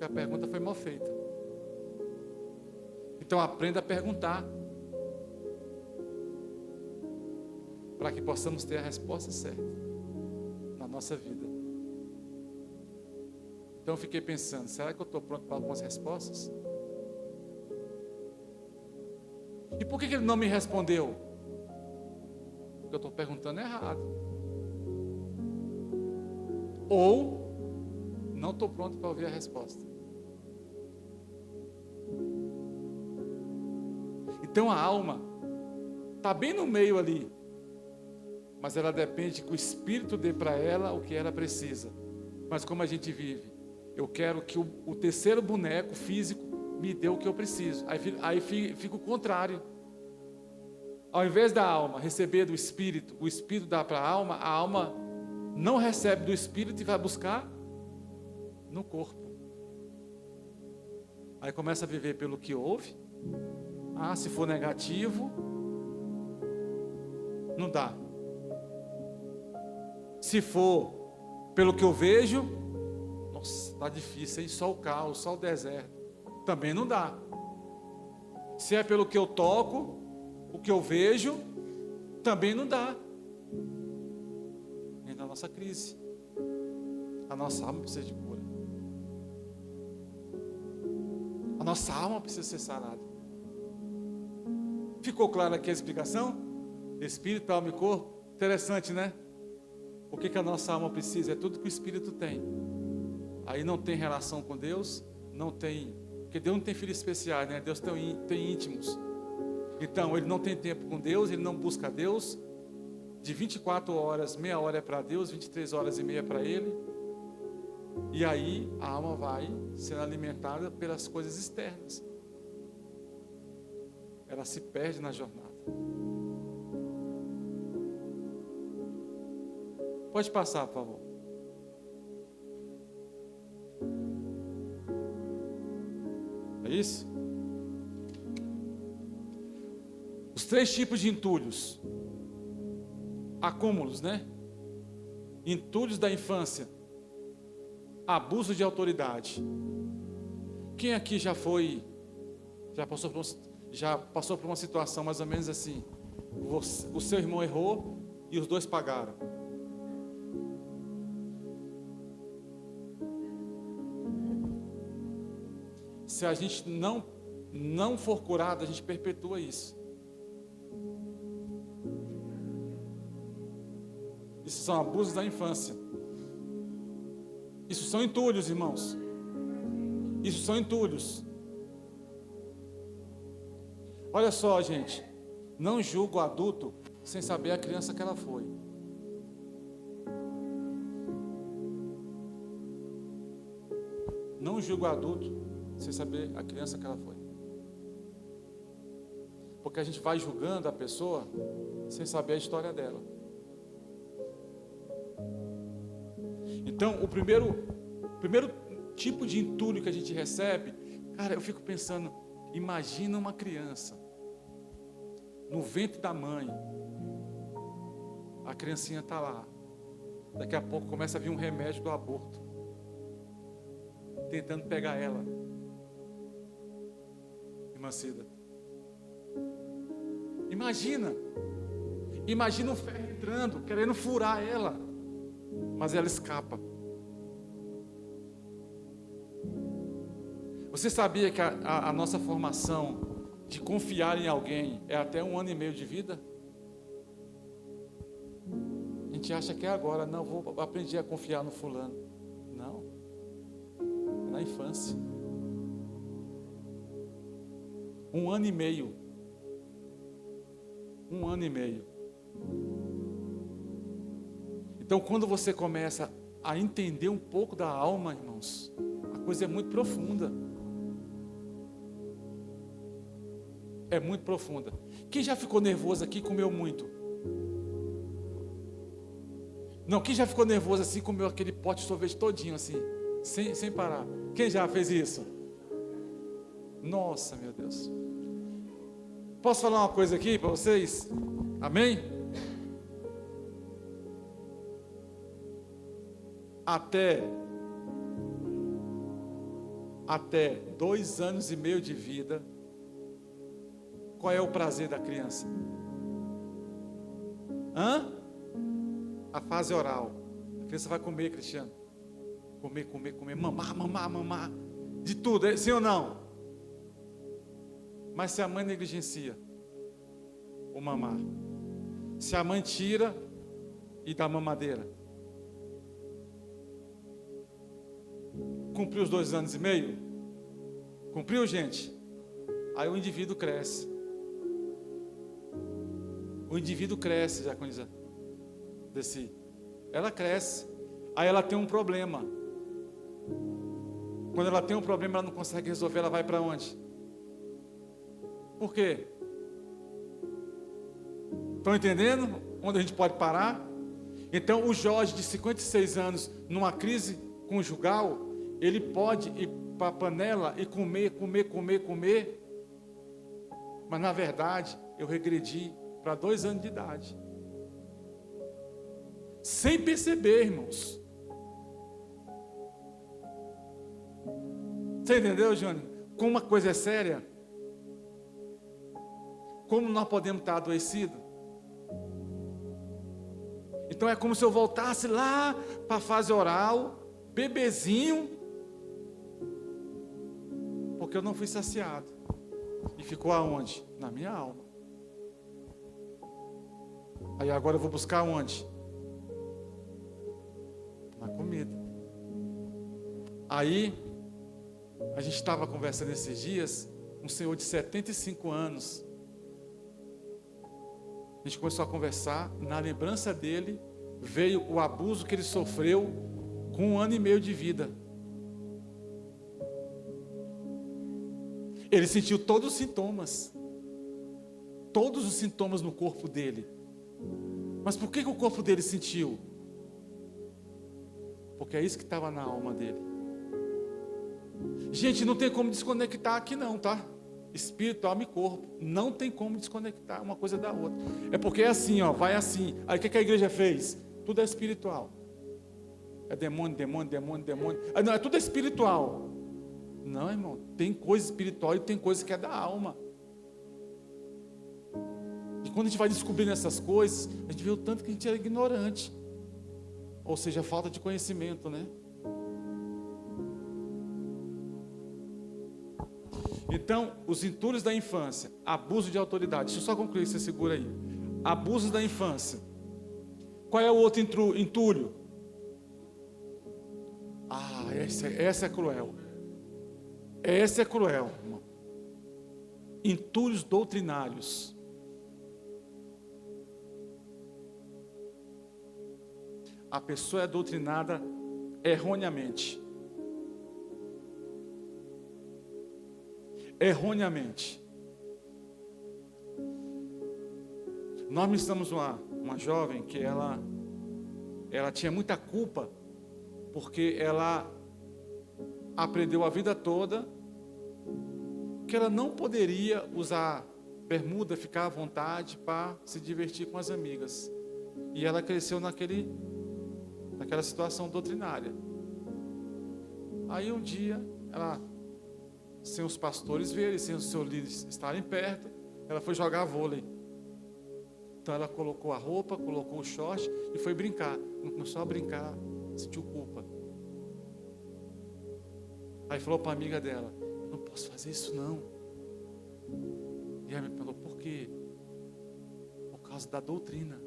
[SPEAKER 1] Porque a pergunta foi mal feita. Então aprenda a perguntar, para que possamos ter a resposta certa na nossa vida. Então eu fiquei pensando, será que eu estou pronto para algumas respostas? E por que ele não me respondeu? Porque eu estou perguntando errado. Ou não estou pronto para ouvir a resposta. Então a alma está bem no meio ali, mas ela depende que o Espírito dê para ela o que ela precisa. Mas como a gente vive, eu quero que o terceiro boneco físico me dê o que eu preciso. Aí fica o contrário. Ao invés da alma receber do Espírito, o Espírito dá para a alma não recebe do Espírito e vai buscar no corpo. Aí começa a viver pelo que ouve. Se for negativo, não dá. Se for pelo que eu vejo, nossa, está difícil, hein? Só o caos, só o deserto. Também não dá. Se é pelo que eu toco, o que eu vejo, também não dá. Entra a nossa crise. A nossa alma precisa de cura. A nossa alma precisa ser sarada. Ficou clara aqui a explicação? Espírito, alma e corpo. Interessante, né? O que a nossa alma precisa? É tudo que o Espírito tem. Aí não tem relação com Deus, não tem, porque Deus não tem filhos especiais, né? Deus tem íntimos. Então, ele não tem tempo com Deus, ele não busca Deus. De 24 horas, meia hora é para Deus, 23 horas e meia é para ele. E aí a alma vai sendo alimentada pelas coisas externas. Ela se perde na jornada. Pode passar, por favor. É isso? Os 3 tipos de entulhos. Acúmulos, né? Entulhos da infância. Abuso de autoridade. Quem aqui já passou por uma situação mais ou menos assim? O seu irmão errou e os dois pagaram. Se a gente não for curado, a gente perpetua isso. Isso são abusos da infância. Isso são entulhos, irmãos. Isso são entulhos. Olha só, gente. Não julga o adulto sem saber a criança que ela foi. Não julga o adulto sem saber a criança que ela foi. Porque a gente vai julgando a pessoa sem saber a história dela. Então, o primeiro tipo de entulho que a gente recebe, cara, eu fico pensando, imagina uma criança no ventre da mãe, a criancinha está lá, daqui a pouco começa a vir um remédio do aborto, tentando pegar ela. Irmã Cida, imagina um ferro entrando, querendo furar ela, mas ela escapa. Você sabia que a nossa formação de confiar em alguém é até 1 ano e meio de vida? A gente acha que é agora, não, vou aprender a confiar no fulano. Não, é na infância. 1 ano e meio. 1 ano e meio. Então, quando você começa a entender um pouco da alma, irmãos, a coisa é muito profunda. É muito profunda. Quem já ficou nervoso aqui comeu muito? Não, quem já ficou nervoso assim comeu aquele pote de sorvete todinho assim, sem parar? Quem já fez isso? Nossa, meu Deus. Posso falar uma coisa aqui para vocês? Amém? Até 2 anos e meio de vida, qual é o prazer da criança? A fase oral. A criança vai comer, Cristiano. Comer, mamar. De tudo, sim ou não? Mas se a mãe negligencia, o mamar. Se a mãe tira e dá mamadeira. Cumpriu os 2 anos e meio? Cumpriu, gente? Aí o indivíduo cresce. O indivíduo cresce, Diaconisa Desi. Ela cresce. Aí ela tem um problema. Quando ela tem um problema, ela não consegue resolver, ela vai para onde? Por quê? Estão entendendo onde a gente pode parar? Então o Jorge de 56 anos, numa crise conjugal, ele pode ir para a panela e comer, mas na verdade eu regredi para 2 anos de idade, sem perceber, irmãos. Você entendeu, Jônio? Como uma coisa é séria, como nós podemos estar adoecidos. Então é como se eu voltasse lá para a fase oral, bebezinho, porque eu não fui saciado. E ficou aonde? Na minha alma. Aí agora eu vou buscar onde? Na comida. Aí, a gente estava conversando esses dias, um senhor de 75 anos. A gente começou a conversar, na lembrança dele, veio o abuso que ele sofreu com 1 ano e meio de vida. Ele sentiu todos os sintomas no corpo dele. Mas por que o corpo dele sentiu? Porque é isso que estava na alma dele. Gente, não tem como desconectar aqui não, tá? Espírito, alma e corpo. Não tem como desconectar uma coisa da outra. É porque é assim, ó, vai assim. Aí o que a igreja fez? Tudo é espiritual. É demônio. Aí, não, é tudo espiritual. Não, irmão, tem coisa espiritual e tem coisa que é da alma. E quando a gente vai descobrindo essas coisas, a gente vê o tanto que a gente é ignorante. Ou seja, falta de conhecimento, né? Então, os entulhos da infância, abuso de autoridade. Deixa eu só concluir, você segura aí. Abusos da infância. Qual é o outro entulho? Ah, essa é cruel. Essa é cruel, irmão. Entulhos doutrinários. A pessoa é doutrinada erroneamente. Erroneamente. Nós ministramos uma jovem que ela tinha muita culpa, porque ela aprendeu a vida toda que ela não poderia usar bermuda, ficar à vontade para se divertir com as amigas. E ela cresceu naquela situação doutrinária. Aí um dia, ela, sem os pastores verem, sem os seus líderes estarem perto, ela foi jogar vôlei. Então ela colocou a roupa, colocou o short e foi brincar. Começou a brincar, sentiu culpa. Aí falou para a amiga dela: não posso fazer isso não. E ela me perguntou: por quê? Por causa da doutrina.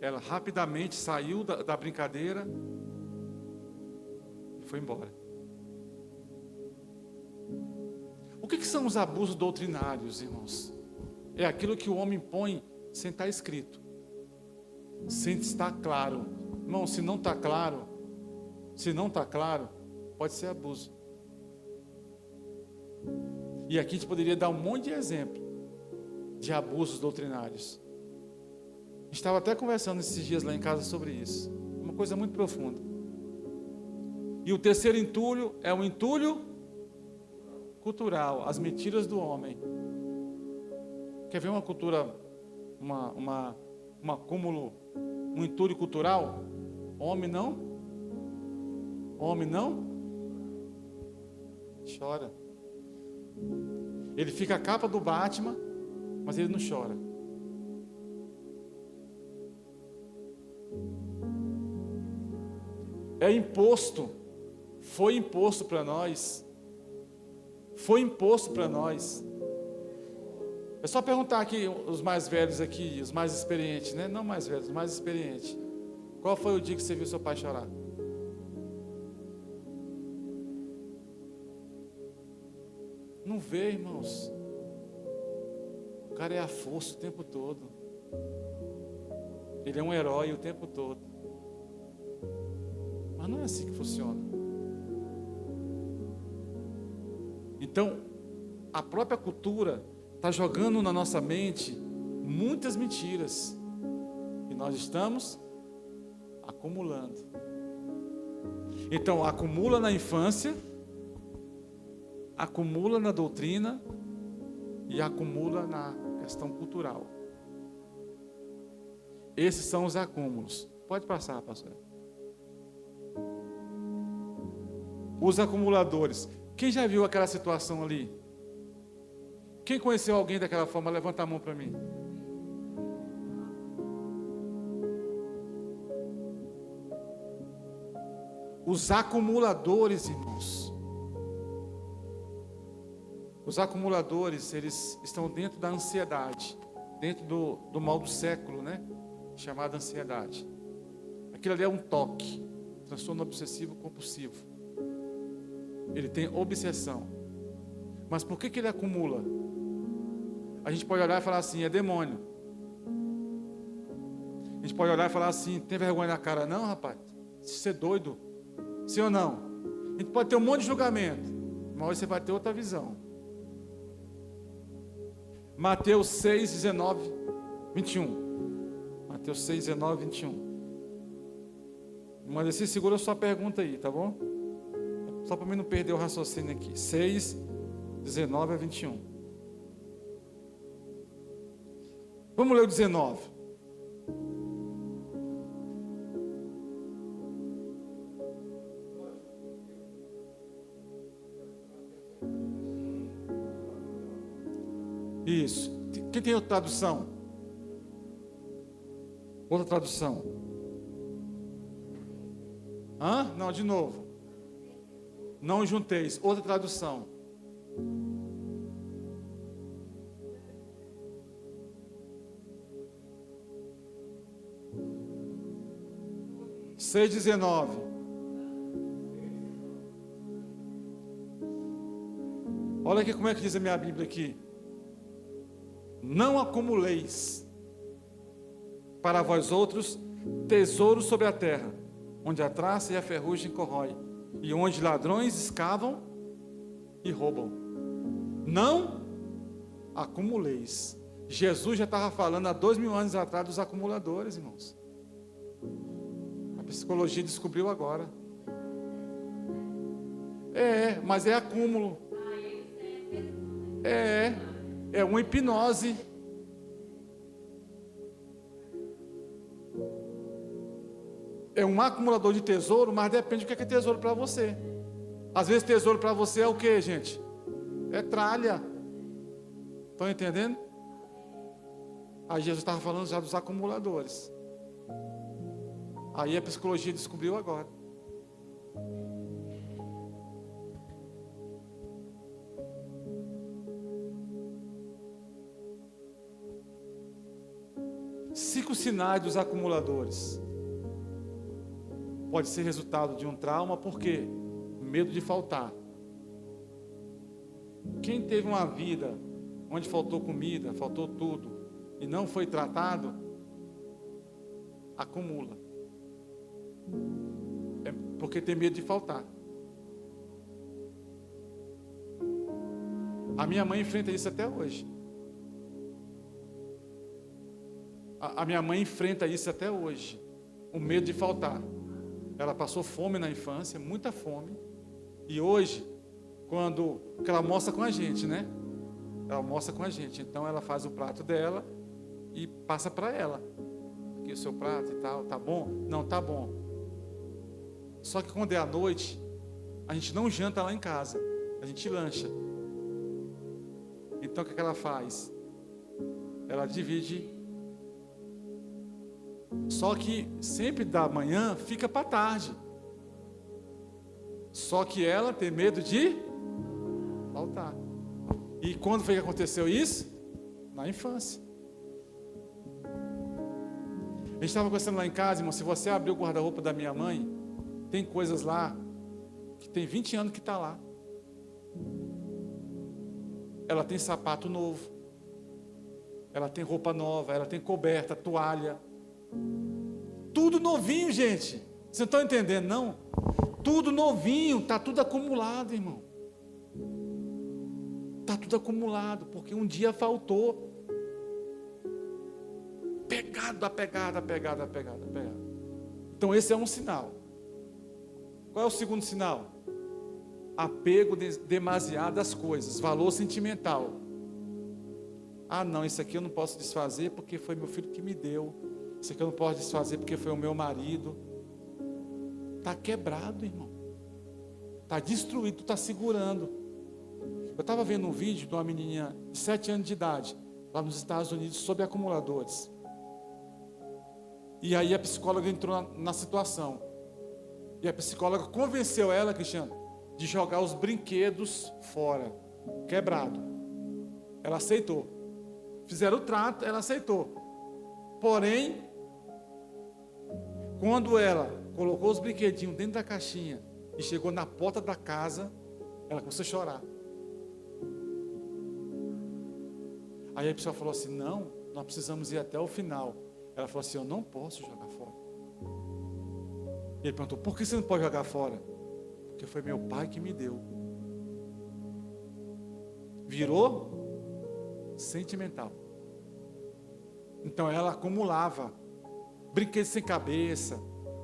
[SPEAKER 1] Ela rapidamente saiu da brincadeira e foi embora. O que são os abusos doutrinários, irmãos? É aquilo que o homem põe sem estar escrito, sem estar claro. Irmão, se não está claro, pode ser abuso. E aqui a gente poderia dar um monte de exemplo de abusos doutrinários. A gente estava até conversando esses dias lá em casa sobre isso. Uma coisa muito profunda. E o terceiro entulho é um entulho cultural, as mentiras do homem. Quer ver uma cultura, um acúmulo, um entulho cultural? Homem não chora. Ele fica a capa do Batman, mas ele não chora. É imposto, foi imposto para nós Foi imposto para nós. É só perguntar aqui, os mais velhos aqui, os mais experientes, né? Não mais velhos, os mais experientes. Qual foi o dia que você viu seu pai chorar? Não vê, irmãos. O cara é a força o tempo todo. Ele é um herói o tempo todo. Mas não é assim que funciona. Então, a própria cultura está jogando na nossa mente muitas mentiras. E nós estamos acumulando. Então, acumula na infância, acumula na doutrina e acumula na questão cultural. Esses são os acúmulos. Pode passar, pastor. Os acumuladores. Quem já viu aquela situação ali? Quem conheceu alguém daquela forma? Levanta a mão para mim. Os acumuladores, irmãos. Os acumuladores, eles estão dentro da ansiedade, dentro do mal do século, né? Chamada ansiedade. Aquilo ali é um toque, transtorno obsessivo compulsivo. Ele tem obsessão. Mas por que ele acumula? A gente pode olhar e falar assim, é demônio. A gente pode olhar e falar assim, tem vergonha na cara? Não, rapaz, você é doido. Sim ou não? A gente pode ter um monte de julgamento, mas hoje você vai ter outra visão. Mateus 6, 19, 21. Mateus 6, 19, 21. Mas assim, segura a sua pergunta aí, tá bom? Só para mim não perder o raciocínio aqui. 6, 19 a 21. Vamos ler o 19. Isso. Quem tem outra tradução? Outra tradução. Hã? Não, de novo. Não junteis. Outra tradução. Seis 19. Olha aqui como é que diz a minha Bíblia aqui. Não acumuleis para vós outros tesouros sobre a terra, onde a traça e a ferrugem corrói, e onde ladrões escavam e roubam. Não acumuleis. Jesus já estava falando há 2000 anos atrás dos acumuladores, irmãos. A psicologia descobriu agora. Mas é acúmulo. É uma hipnose. É um acumulador de tesouro, mas depende do que é tesouro para você. Às vezes tesouro para você é o que, gente? É tralha. Estão entendendo? Aí Jesus estava falando já dos acumuladores. Aí a psicologia descobriu agora. Cinco sinais dos acumuladores. Pode ser resultado de um trauma, por quê? Medo de faltar. Quem teve uma vida onde faltou comida, faltou tudo, e não foi tratado, acumula. É porque tem medo de faltar. A minha mãe enfrenta isso até hoje. A minha mãe enfrenta isso até hoje. O medo de faltar. Ela passou fome na infância, muita fome. E hoje, que ela almoça com a gente, né? Ela almoça com a gente. Então ela faz o prato dela e passa para ela. Aqui o seu prato e tal, tá bom? Não, tá bom. Só que quando é à noite, a gente não janta lá em casa. A gente lancha. Então o que ela faz? Ela divide. Só que sempre da manhã fica para tarde. Só que ela tem medo de faltar. E quando foi que aconteceu isso? Na infância. A gente estava conversando lá em casa, irmão, se você abrir o guarda-roupa da minha mãe, tem coisas lá que tem 20 anos que está lá. Ela tem sapato novo, ela tem roupa nova, ela tem coberta, toalha. Tudo novinho, gente. Vocês não estão entendendo, não? Tudo novinho, está tudo acumulado, irmão. Está tudo acumulado, porque um dia faltou. Apegado. Então esse é um sinal. Qual é o segundo sinal? Apego demasiado às coisas, valor sentimental. Ah não, isso aqui eu não posso desfazer porque foi meu filho que me deu. Isso aqui eu não posso desfazer porque foi o meu marido. Está quebrado, irmão. Está destruído, está segurando. Eu estava vendo um vídeo de uma menininha de 7 anos de idade, lá nos Estados Unidos, sobre acumuladores. E aí a psicóloga entrou na situação. E a psicóloga convenceu ela, Cristiano, de jogar os brinquedos fora, quebrado. Ela aceitou. Fizeram o trato, ela aceitou. Porém, quando ela colocou os brinquedinhos dentro da caixinha e chegou na porta da casa, ela começou a chorar. Aí a pessoa falou assim, não, nós precisamos ir até o final. Ela falou assim, eu não posso jogar fora. Ele perguntou, por que você não pode jogar fora? Porque foi meu pai que me deu. Virou sentimental. Então ela acumulava brinquedos sem cabeça,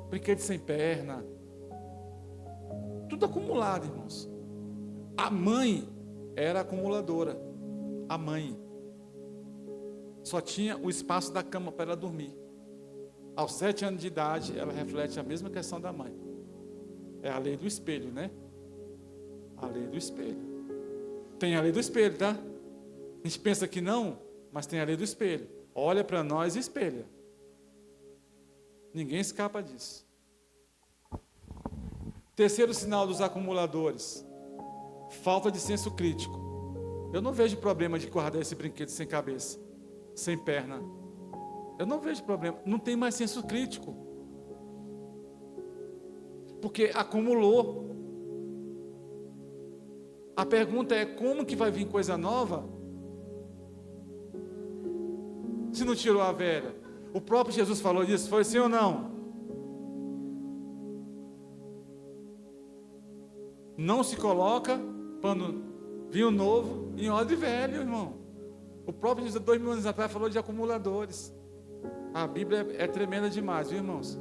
[SPEAKER 1] brinquedos sem perna, tudo acumulado, irmãos. A mãe era acumuladora. A mãe só tinha o espaço da cama para ela dormir. Aos 7 anos de idade, ela reflete a mesma questão da mãe. É a lei do espelho, né? A lei do espelho. Tem a lei do espelho, tá? A gente pensa que não, mas tem a lei do espelho. Olha para nós e espelha. Ninguém escapa disso. Terceiro sinal dos acumuladores: falta de senso crítico. Eu não vejo problema de guardar esse brinquedo sem cabeça, sem perna. Eu não vejo problema. Não tem mais senso crítico. Porque acumulou. A pergunta é, como que vai vir coisa nova se não tirou a velha? O próprio Jesus falou disso, foi sim ou não? Não se coloca vinho novo em odre velho, irmão. O próprio Jesus, 2000 anos atrás, falou de acumuladores. A Bíblia é tremenda demais, viu, irmãos?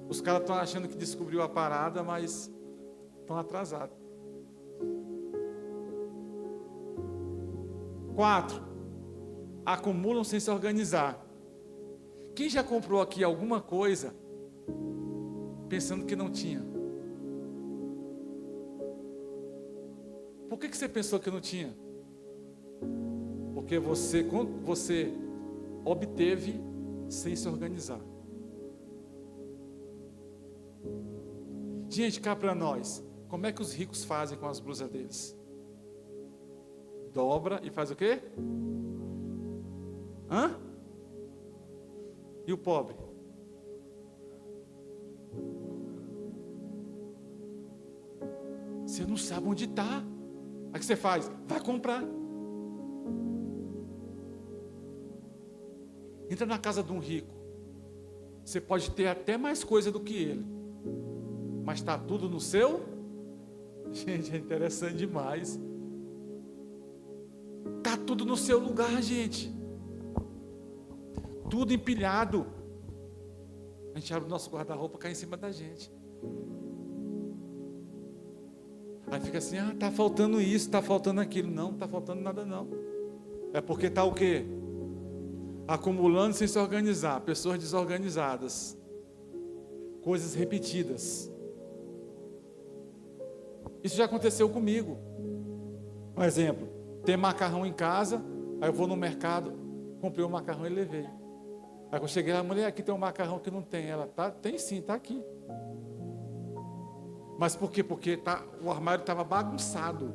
[SPEAKER 1] Os caras estão achando que descobriu a parada, mas estão atrasados. 4. Acumulam sem se organizar. Quem já comprou aqui alguma coisa pensando que não tinha? Por que você pensou que não tinha? Porque você obteve sem se organizar. Gente, cá para nós, como é que os ricos fazem com as blusas deles? Dobra e faz o quê? Hã? E o pobre? Você não sabe onde está. Aí o que você faz? Vai comprar. Entra na casa de um rico. Você pode ter até mais coisa do que ele, mas está tudo no seu. Gente, é interessante demais. Está tudo no seu lugar, gente. Tudo empilhado. A gente abre o nosso guarda-roupa, cai em cima da gente. Aí fica assim, está faltando isso, está faltando aquilo. Não está faltando nada não. É porque está o quê? Acumulando sem se organizar. Pessoas desorganizadas. Coisas repetidas. Isso já aconteceu comigo. Um exemplo, tem macarrão em casa, aí eu vou no mercado, comprei um macarrão e levei. Aí quando eu cheguei, a mulher, aqui tem um macarrão que não tem. Ela, tem sim, está aqui. Mas por quê? Porque o armário estava bagunçado.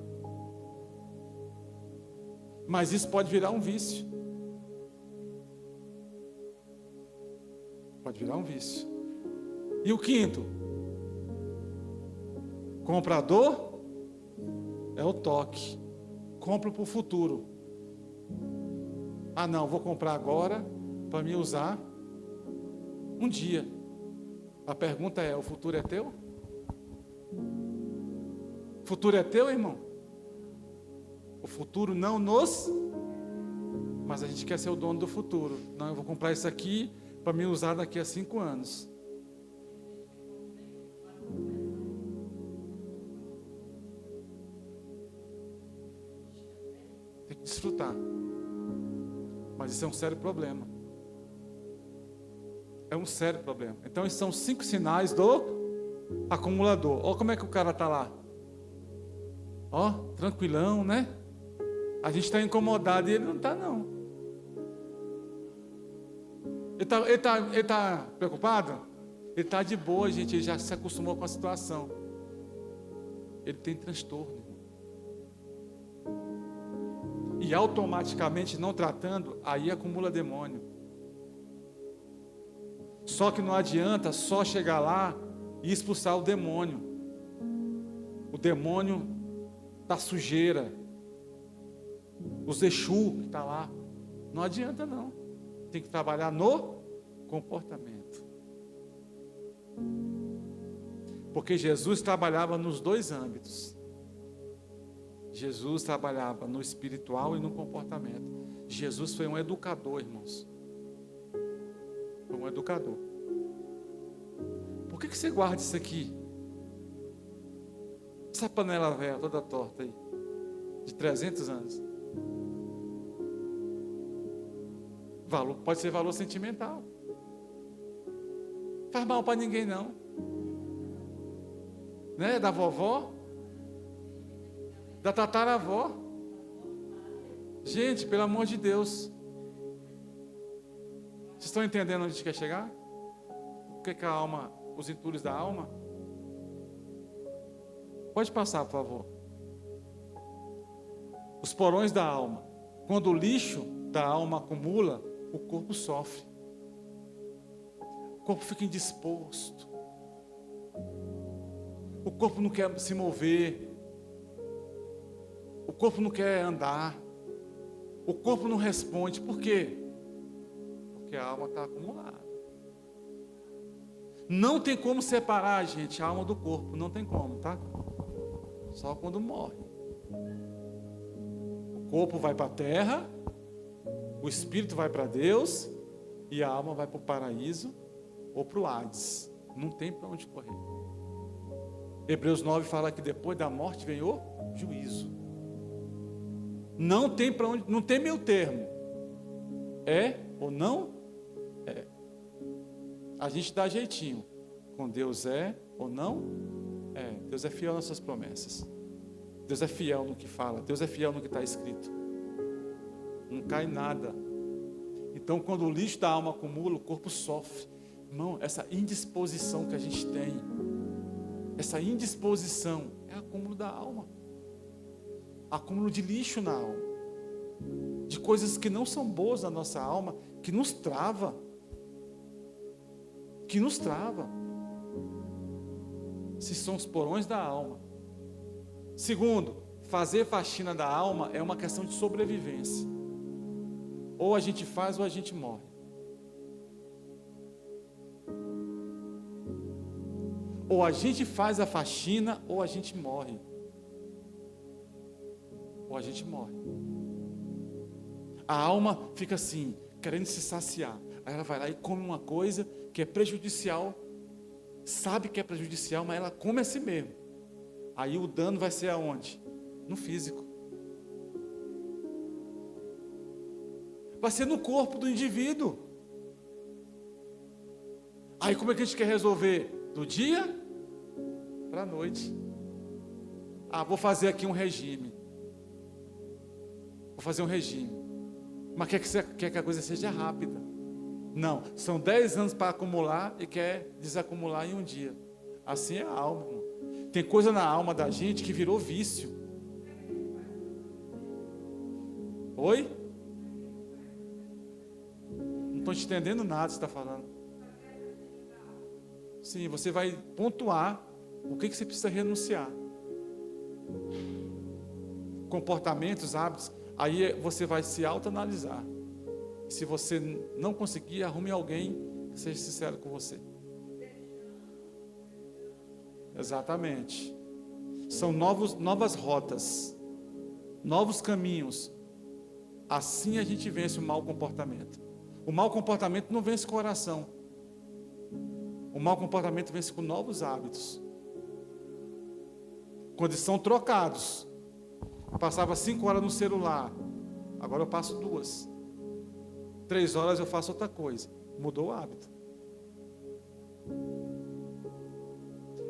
[SPEAKER 1] Mas isso pode virar um vício. Pode virar um vício. E o quinto? Comprador é o toque. Compro para o futuro. Ah, não, vou comprar agora para me usar um dia. A pergunta é: o futuro é teu? O futuro é teu, irmão? O futuro não nos... Mas a gente quer ser o dono do futuro. Não, eu vou comprar isso aqui para me usar daqui a 5 anos. Tem que desfrutar. Mas isso é um sério problema. É um sério problema. Então, esses são 5 sinais do acumulador. Olha como é que o cara está lá. Ó, tranquilão, né? A gente está incomodado e ele não está, não. Ele tá preocupado? Ele está de boa, gente. Ele já se acostumou com a situação. Ele tem transtorno. E automaticamente, não tratando, aí acumula demônio. Só que não adianta só chegar lá e expulsar o demônio. O demônio da sujeira. Os Exu que está lá. Não adianta não. Tem que trabalhar no comportamento. Porque Jesus trabalhava nos 2 âmbitos. Jesus trabalhava no espiritual e no comportamento. Jesus foi um educador, irmãos. Foi um educador. Por que você guarda isso aqui? Essa panela velha toda torta aí, de 300 anos. Valor, pode ser valor sentimental. Faz mal para ninguém não. Né? Da vovó, da tataravó. Gente, pelo amor de Deus. Vocês estão entendendo onde a gente quer chegar? O que é a alma, os entulhos da alma? Pode passar, por favor. Os porões da alma. Quando o lixo da alma acumula, o corpo sofre. O corpo fica indisposto. O corpo não quer se mover. O corpo não quer andar. O corpo não responde. Por quê? Porque a alma está acumulada. Não tem como separar, gente, a alma do corpo. Não tem como, tá? Só quando morre. O corpo vai para a terra, o espírito vai para Deus e a alma vai para o paraíso ou para o Hades. Não tem para onde correr. Hebreus 9 fala que depois da morte vem o juízo. Não tem para onde, não tem meio termo. É ou não é. A gente dá jeitinho. Com Deus é ou não é. Deus é fiel nas suas promessas. Deus é fiel no que fala. Deus é fiel no que está escrito. Não cai nada. Então, quando o lixo da alma acumula, o corpo sofre. Irmão, essa indisposição que a gente tem, essa indisposição é acúmulo da alma. Acúmulo de lixo na alma. De coisas que não são boas na nossa alma, que nos trava. Que nos trava. Esses são os porões da alma. Segundo, fazer faxina da alma é uma questão de sobrevivência. Ou a gente faz ou a gente morre. Ou a gente faz a faxina ou a gente morre. Ou a gente morre. A alma fica assim, querendo se saciar. Aí ela vai lá e come uma coisa que é prejudicial. Sabe que é prejudicial, mas ela come a si mesmo. Aí o dano vai ser aonde? No físico. Vai ser no corpo do indivíduo. Aí como é que a gente quer resolver? Do dia para a noite. Ah, vou fazer aqui um regime. Vou fazer um regime. Mas quer que a coisa seja rápida. Não, são 10 anos para acumular e quer desacumular em um dia. Assim é a alma, irmão. Tem coisa na alma da gente que virou vício. Oi? Não estou te entendendo nada que você está falando. Sim, você vai pontuar o que você precisa renunciar. Comportamentos, hábitos, aí você vai se autoanalisar. Se você não conseguir, arrume alguém que seja sincero com você. Exatamente. São novas rotas, novos caminhos. Assim a gente vence o mau comportamento. O mau comportamento não vence com oração. O mau comportamento vence com novos hábitos. Quando são trocados. Passava 5 horas no celular, agora eu passo 2. 3 horas eu faço outra coisa. Mudou o hábito.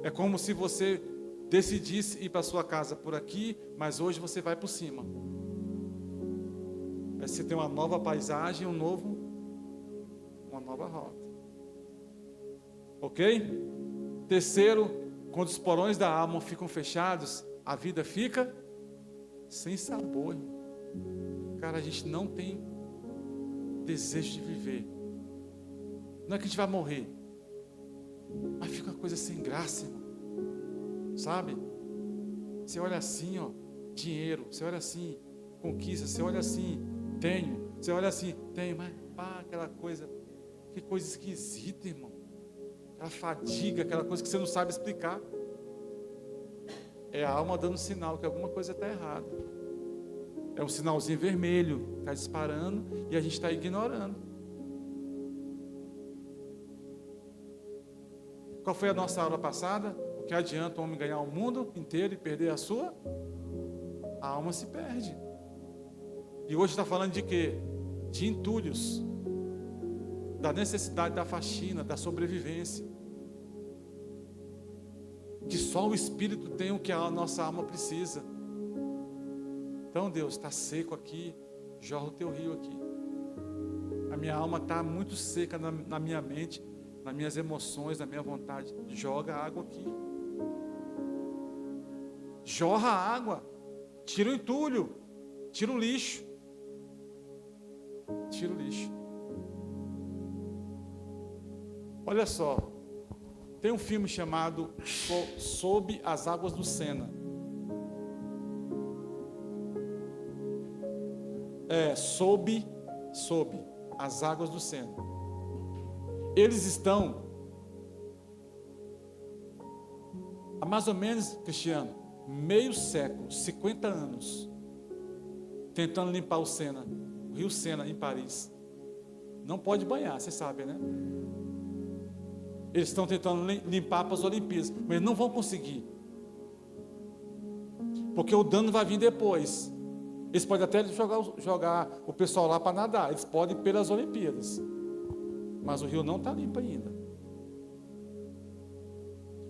[SPEAKER 1] É como se você decidisse ir para sua casa por aqui, mas hoje você vai por cima. Aí você tem uma nova paisagem, uma nova rota. Ok? Terceiro, quando os porões da alma ficam fechados, a vida fica sem sabor. Cara, a gente não tem desejo de viver. Não é que a gente vai morrer, mas fica uma coisa sem graça, irmão. Sabe? Você olha assim, ó, dinheiro. Você olha assim, conquista. Você olha assim, tenho. Você olha assim, tenho. Mas pá, aquela coisa, que coisa esquisita, irmão. Aquela fadiga, aquela coisa que você não sabe explicar. É a alma dando sinal que alguma coisa está errada. É um sinalzinho vermelho, está disparando e a gente está ignorando. Qual foi a nossa aula passada? O que adianta o homem ganhar o mundo inteiro e perder a sua? A alma se perde. E hoje está falando de quê? De entulhos, da necessidade da faxina, da sobrevivência. Que só o Espírito tem o que a nossa alma precisa. Então, Deus, está seco aqui, jorra o teu rio aqui. A minha alma está muito seca na minha mente, nas minhas emoções, na minha vontade. Joga água aqui. Jorra a água. Tira o entulho. Tira o lixo. Tira o lixo. Olha só. Tem um filme chamado Sob as Águas do Sena. Sob as Águas do Sena. Eles estão há mais ou menos, Cristiano, meio século, 50 anos, tentando limpar o Sena, o rio Sena em Paris. Não pode banhar, você sabe, né? Eles estão tentando limpar para as Olimpíadas, mas não vão conseguir. Porque o dano vai vir depois. Eles podem até jogar o pessoal lá para nadar. Eles podem pelas Olimpíadas. Mas o rio não está limpo ainda.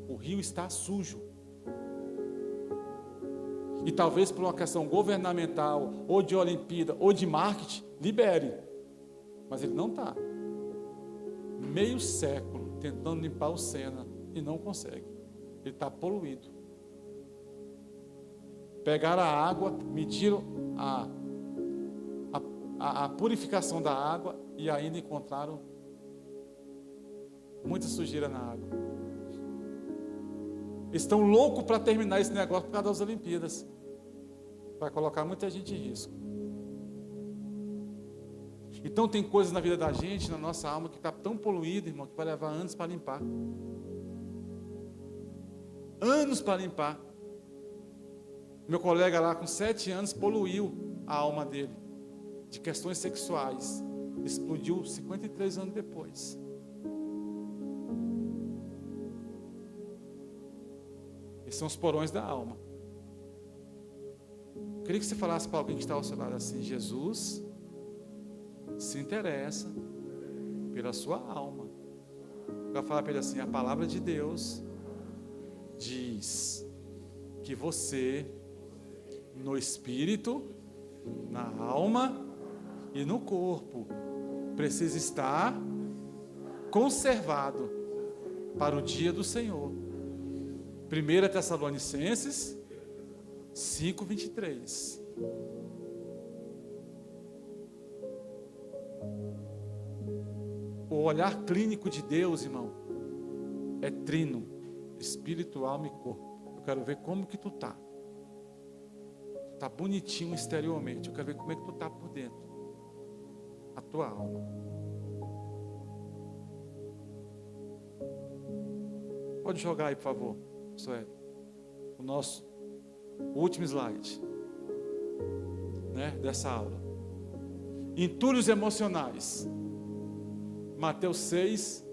[SPEAKER 1] O rio está sujo. E talvez por uma questão governamental, ou de Olimpíada, ou de marketing, libere. Mas ele não está. Meio século tentando limpar o Sena e não consegue. Ele está poluído. Pegaram a água, mediram a purificação da água e ainda encontraram muita sujeira na água. Eles estão loucos para terminar esse negócio por causa das Olimpíadas. Vai colocar muita gente em risco. Então tem coisas na vida da gente, na nossa alma, que está tão poluída, irmão, que vai levar anos para limpar. Anos para limpar. Meu colega lá com 7 anos poluiu a alma dele, de questões sexuais. Explodiu 53 anos depois. Esses são os porões da alma. Eu queria que você falasse para alguém que está ao seu lado assim: Jesus se interessa pela sua alma. Vai falar para ele assim: a palavra de Deus diz que você, no espírito, na alma e no corpo, precisa estar conservado para o dia do Senhor. 1 Tessalonicenses 5:23. O olhar clínico de Deus, irmão, é trino, espírito, alma e corpo. Eu quero ver como que tu tá. Tu tá bonitinho exteriormente. Eu quero ver como é que tu tá por dentro. A tua alma. Pode jogar aí, por favor, Sueli. O nosso último slide, né, dessa aula. Entulhos emocionais. Mateus 6,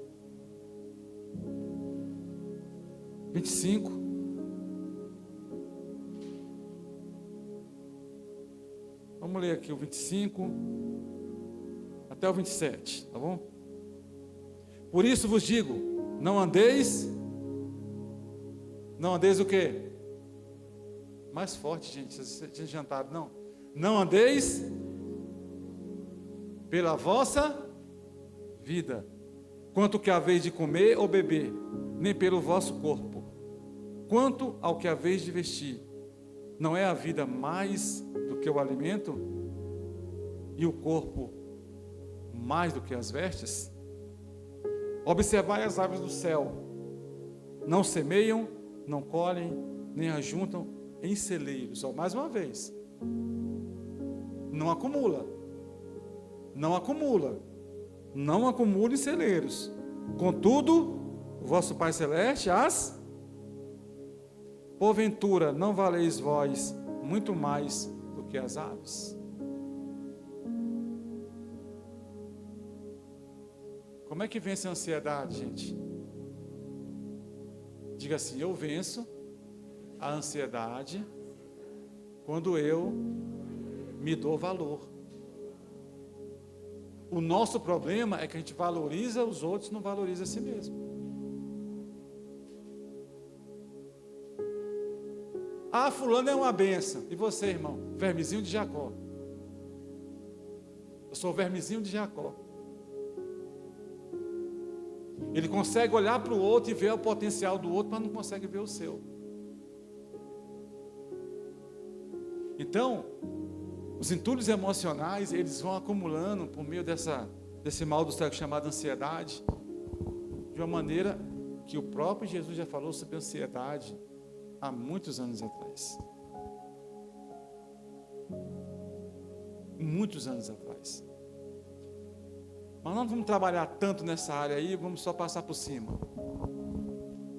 [SPEAKER 1] 25. Vamos ler aqui o 25 até o 27, tá bom? Por isso vos digo, não andeis o quê? Mais forte, gente, vocês tinham jantado, não. Não andeis pela vossa vida, quanto que haveis de comer ou beber, nem pelo vosso corpo, quanto ao que haveis de vestir. Não é a vida mais do que o alimento, e o corpo mais do que as vestes? Observai as aves do céu, não semeiam, não colhem, nem ajuntam em celeiros. Mais uma vez, não acumula, não acumule celeiros. Contudo, o vosso Pai Celeste porventura não valeis vós muito mais do que as aves? Como é que vence a ansiedade, gente? Diga assim: eu venço a ansiedade quando eu me dou valor. O nosso problema é que a gente valoriza os outros, não valoriza a si mesmo. Ah, fulano é uma benção. E você, irmão? Vermezinho de Jacó. Eu sou o vermezinho de Jacó. Ele consegue olhar para o outro e ver o potencial do outro, mas não consegue ver o seu. Então, os entulhos emocionais, eles vão acumulando por meio desse mal do século chamado ansiedade, de uma maneira que o próprio Jesus já falou sobre ansiedade há muitos anos atrás. Muitos anos atrás. Mas nós não vamos trabalhar tanto nessa área aí, vamos só passar por cima.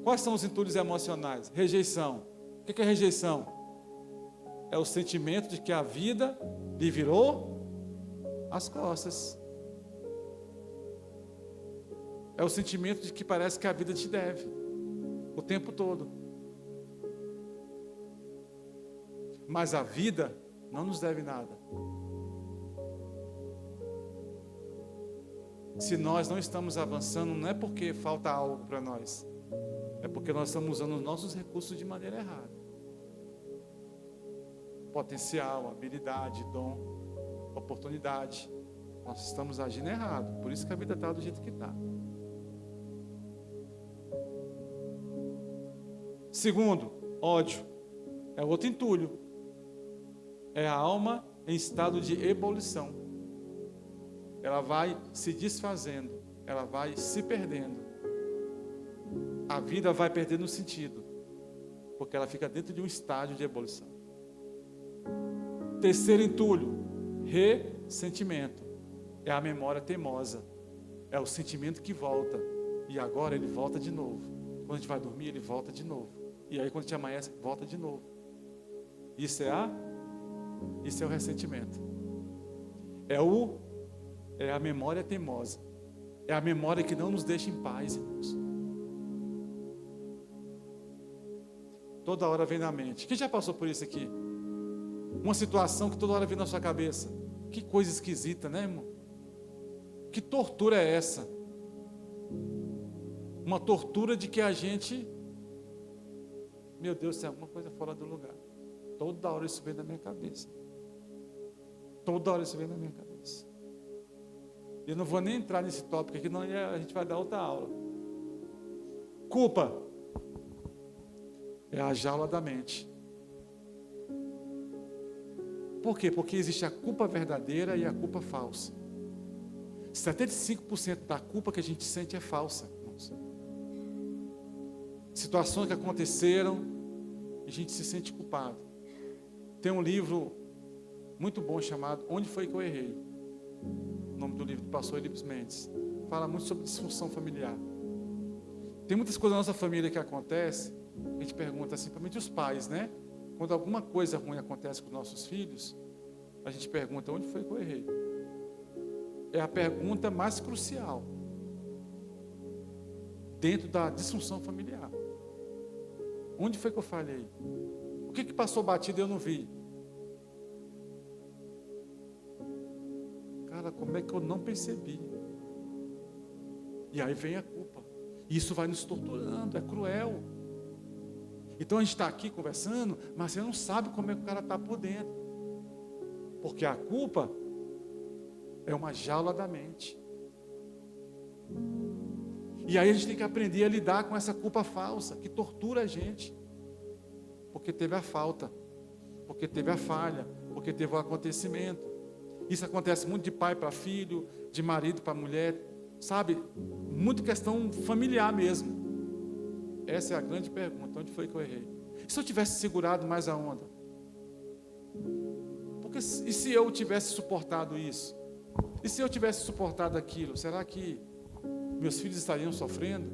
[SPEAKER 1] Quais são os entulhos emocionais? Rejeição. O que é rejeição? É o sentimento de que a vida lhe virou as costas. É o sentimento de que parece que a vida te deve o tempo todo. Mas a vida não nos deve nada. Se nós não estamos avançando, não é porque falta algo para nós, é porque nós estamos usando os nossos recursos de maneira errada. Potencial, habilidade, dom, oportunidade. Nós estamos agindo errado. Por isso que a vida está do jeito que está. Segundo, ódio. É outro entulho. É a alma em estado de ebulição. Ela vai se desfazendo, ela vai se perdendo. A vida vai perdendo sentido, porque ela fica dentro de um estágio de ebulição. Terceiro entulho, ressentimento. É a memória teimosa. É o sentimento que volta. E agora ele volta de novo. Quando a gente vai dormir, ele volta de novo. E aí quando a gente amanhece, volta de novo. Isso é o ressentimento. É a memória teimosa. É a memória que não nos deixa em paz, irmãos. Toda hora vem na mente. Quem já passou por isso aqui? Uma situação que toda hora vem na sua cabeça. Que coisa esquisita, né, irmão? Que tortura é essa? Uma tortura de que a gente... Meu Deus do céu, uma coisa fora do lugar. Toda hora isso vem na minha cabeça. Toda hora isso vem na minha cabeça. Eu não vou nem entrar nesse tópico aqui, não, a gente vai dar outra aula. Culpa é a jaula da mente. Por quê? Porque existe a culpa verdadeira e a culpa falsa. 75% da culpa que a gente sente é falsa, irmãos. Situações que aconteceram e a gente se sente culpado. Tem um livro muito bom chamado Onde Foi Que Eu Errei? O nome do livro do pastor Elipes Mendes. Fala muito sobre disfunção familiar. Tem muitas coisas na nossa família que acontecem, a gente pergunta assim, principalmente os pais, né? Quando alguma coisa ruim acontece com os nossos filhos, a gente pergunta, onde foi que eu errei? É a pergunta mais crucial dentro da disfunção familiar. Onde foi que eu falhei? O que passou batido e eu não vi? Cara, como é que eu não percebi? E aí vem a culpa. Isso vai nos torturando, é cruel. Então a gente está aqui conversando, mas você não sabe como é que o cara está por dentro. Porque a culpa é uma jaula da mente. E aí a gente tem que aprender a lidar com essa culpa falsa, que tortura a gente. Porque teve a falta, porque teve a falha, porque teve o acontecimento. Isso acontece muito de pai para filho, de marido para mulher, sabe? Muito questão familiar mesmo. Essa é a grande pergunta, onde foi que eu errei? E se eu tivesse segurado mais a onda? Porque, e se eu tivesse suportado isso? E se eu tivesse suportado aquilo? Será que meus filhos estariam sofrendo?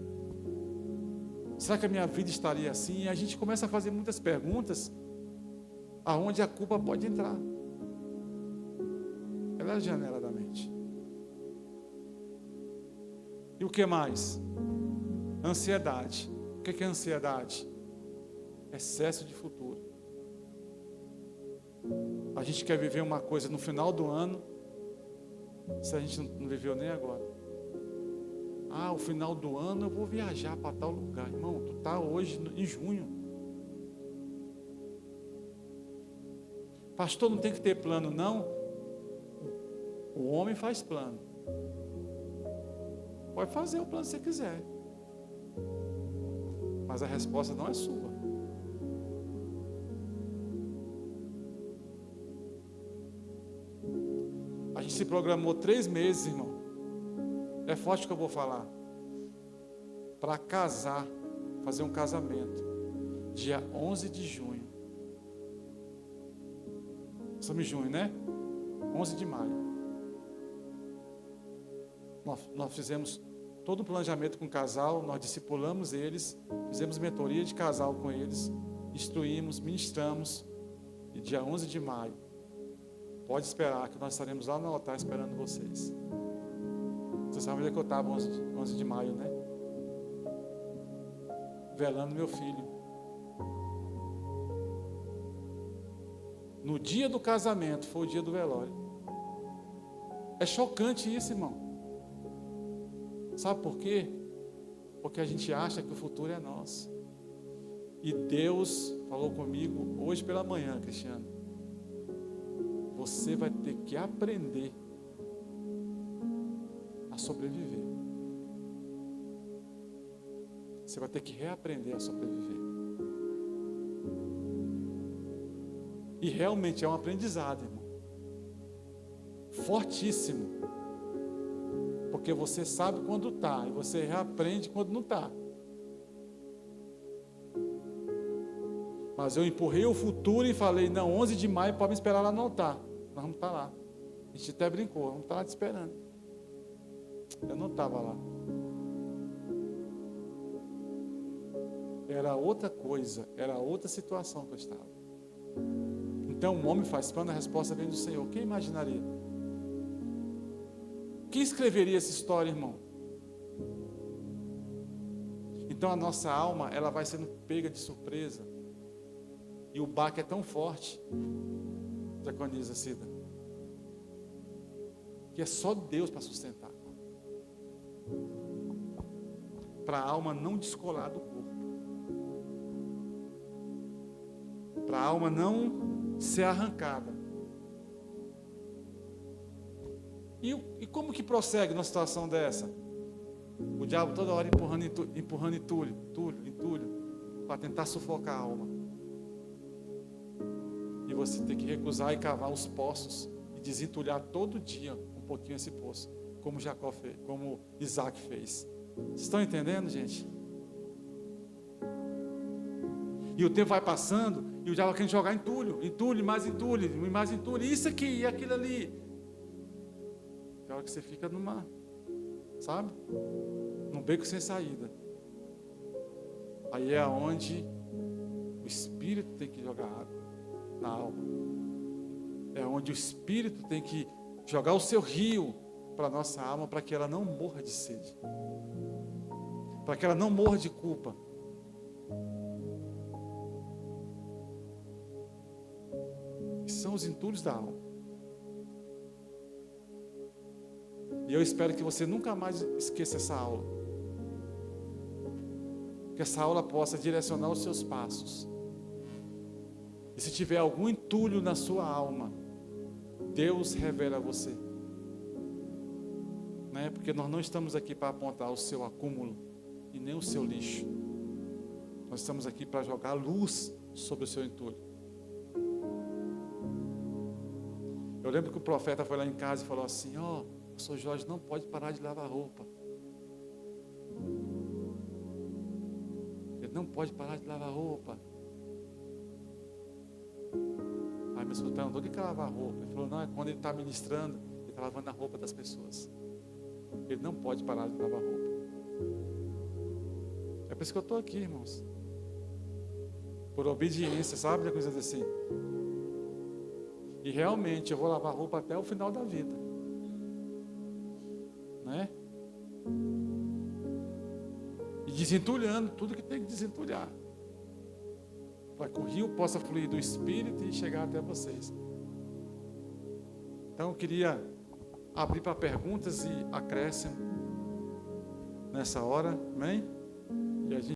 [SPEAKER 1] Será que a minha vida estaria assim? E a gente começa a fazer muitas perguntas aonde a culpa pode entrar. Ela é a janela da mente. E o que mais? Ansiedade. O que é ansiedade? Excesso de futuro. A gente quer viver uma coisa no final do ano, se a gente não viveu nem agora. Ah, o final do ano eu vou viajar para tal lugar. Irmão, tu está hoje em junho. Pastor, não tem que ter plano, não. O homem faz plano. Pode fazer o plano que você quiser. Mas a resposta não é sua. A gente se programou 3 meses, irmão. É forte o que eu vou falar. Para casar, fazer um casamento. Dia 11 de junho. Estamos em junho, né? 11 de maio. Nós fizemos todo o planejamento com o casal, nós discipulamos eles, fizemos mentoria de casal com eles, instruímos, ministramos, e dia 11 de maio, pode esperar que nós estaremos lá no altar esperando vocês. Você sabe onde é que eu estava 11 de maio, né? Velando meu filho. No dia do casamento, foi o dia do velório. É chocante isso, irmão. Sabe por quê? Porque a gente acha que o futuro é nosso. E Deus falou comigo hoje pela manhã, Cristiano. Você vai ter que aprender a sobreviver. Você vai ter que reaprender a sobreviver. E realmente é um aprendizado, irmão. Fortíssimo. Porque você sabe quando está e você reaprende quando não está. Mas eu empurrei o futuro e falei, não, 11 de maio pode me esperar lá no altar. Nós vamos estar lá. A gente até brincou, vamos estar lá te esperando. Eu não estava lá. Era outra coisa, era outra situação que eu estava. Então o homem faz plano, a resposta vem do Senhor. Quem imaginaria? Quem escreveria essa história, irmão? Então a nossa alma, ela vai sendo pega de surpresa. E o baque é tão forte, Jaconiza Cida, que é só Deus para sustentar. Para a alma não descolar do corpo. Para a alma não ser arrancada. E como que prossegue numa situação dessa? O diabo toda hora empurrando entulho, para tentar sufocar a alma. E você tem que recusar e cavar os poços e desentulhar todo dia um pouquinho esse poço. como Jacó fez, como Isaac fez. Vocês estão entendendo, gente? E o tempo vai passando, e o diabo quer jogar entulho, mais entulho, isso aqui e aquilo ali. É hora que você fica numa, sabe? Num beco sem saída. Aí é onde o Espírito tem que jogar água na alma. É onde o Espírito tem que jogar o seu rio para a nossa alma, para que ela não morra de sede, para que ela não morra de culpa. São os entulhos da alma. E eu espero que você nunca mais esqueça essa aula. Que essa aula possa direcionar os seus passos. E se tiver algum entulho na sua alma, Deus revela a você. Né? Porque nós não estamos aqui para apontar o seu acúmulo e nem o seu lixo. Nós estamos aqui para jogar luz sobre o seu entulho. Eu lembro que o profeta foi lá em casa e falou assim: ó, o pastor Jorge não pode parar de lavar roupa. Ele não pode parar de lavar roupa. Aí meu esposo perguntou: o que é lavar roupa? Ele falou: não, é quando ele está ministrando, ele está lavando a roupa das pessoas. Ele não pode parar de lavar roupa. É por isso que eu estou aqui, irmãos. Por obediência, sabe? A coisa assim. E realmente eu vou lavar roupa até o final da vida, né? E desentulhando tudo que tem que desentulhar, para que o rio possa fluir do Espírito e chegar até vocês. Então eu queria abrir para perguntas e acréscimo nessa hora, amém? E a gente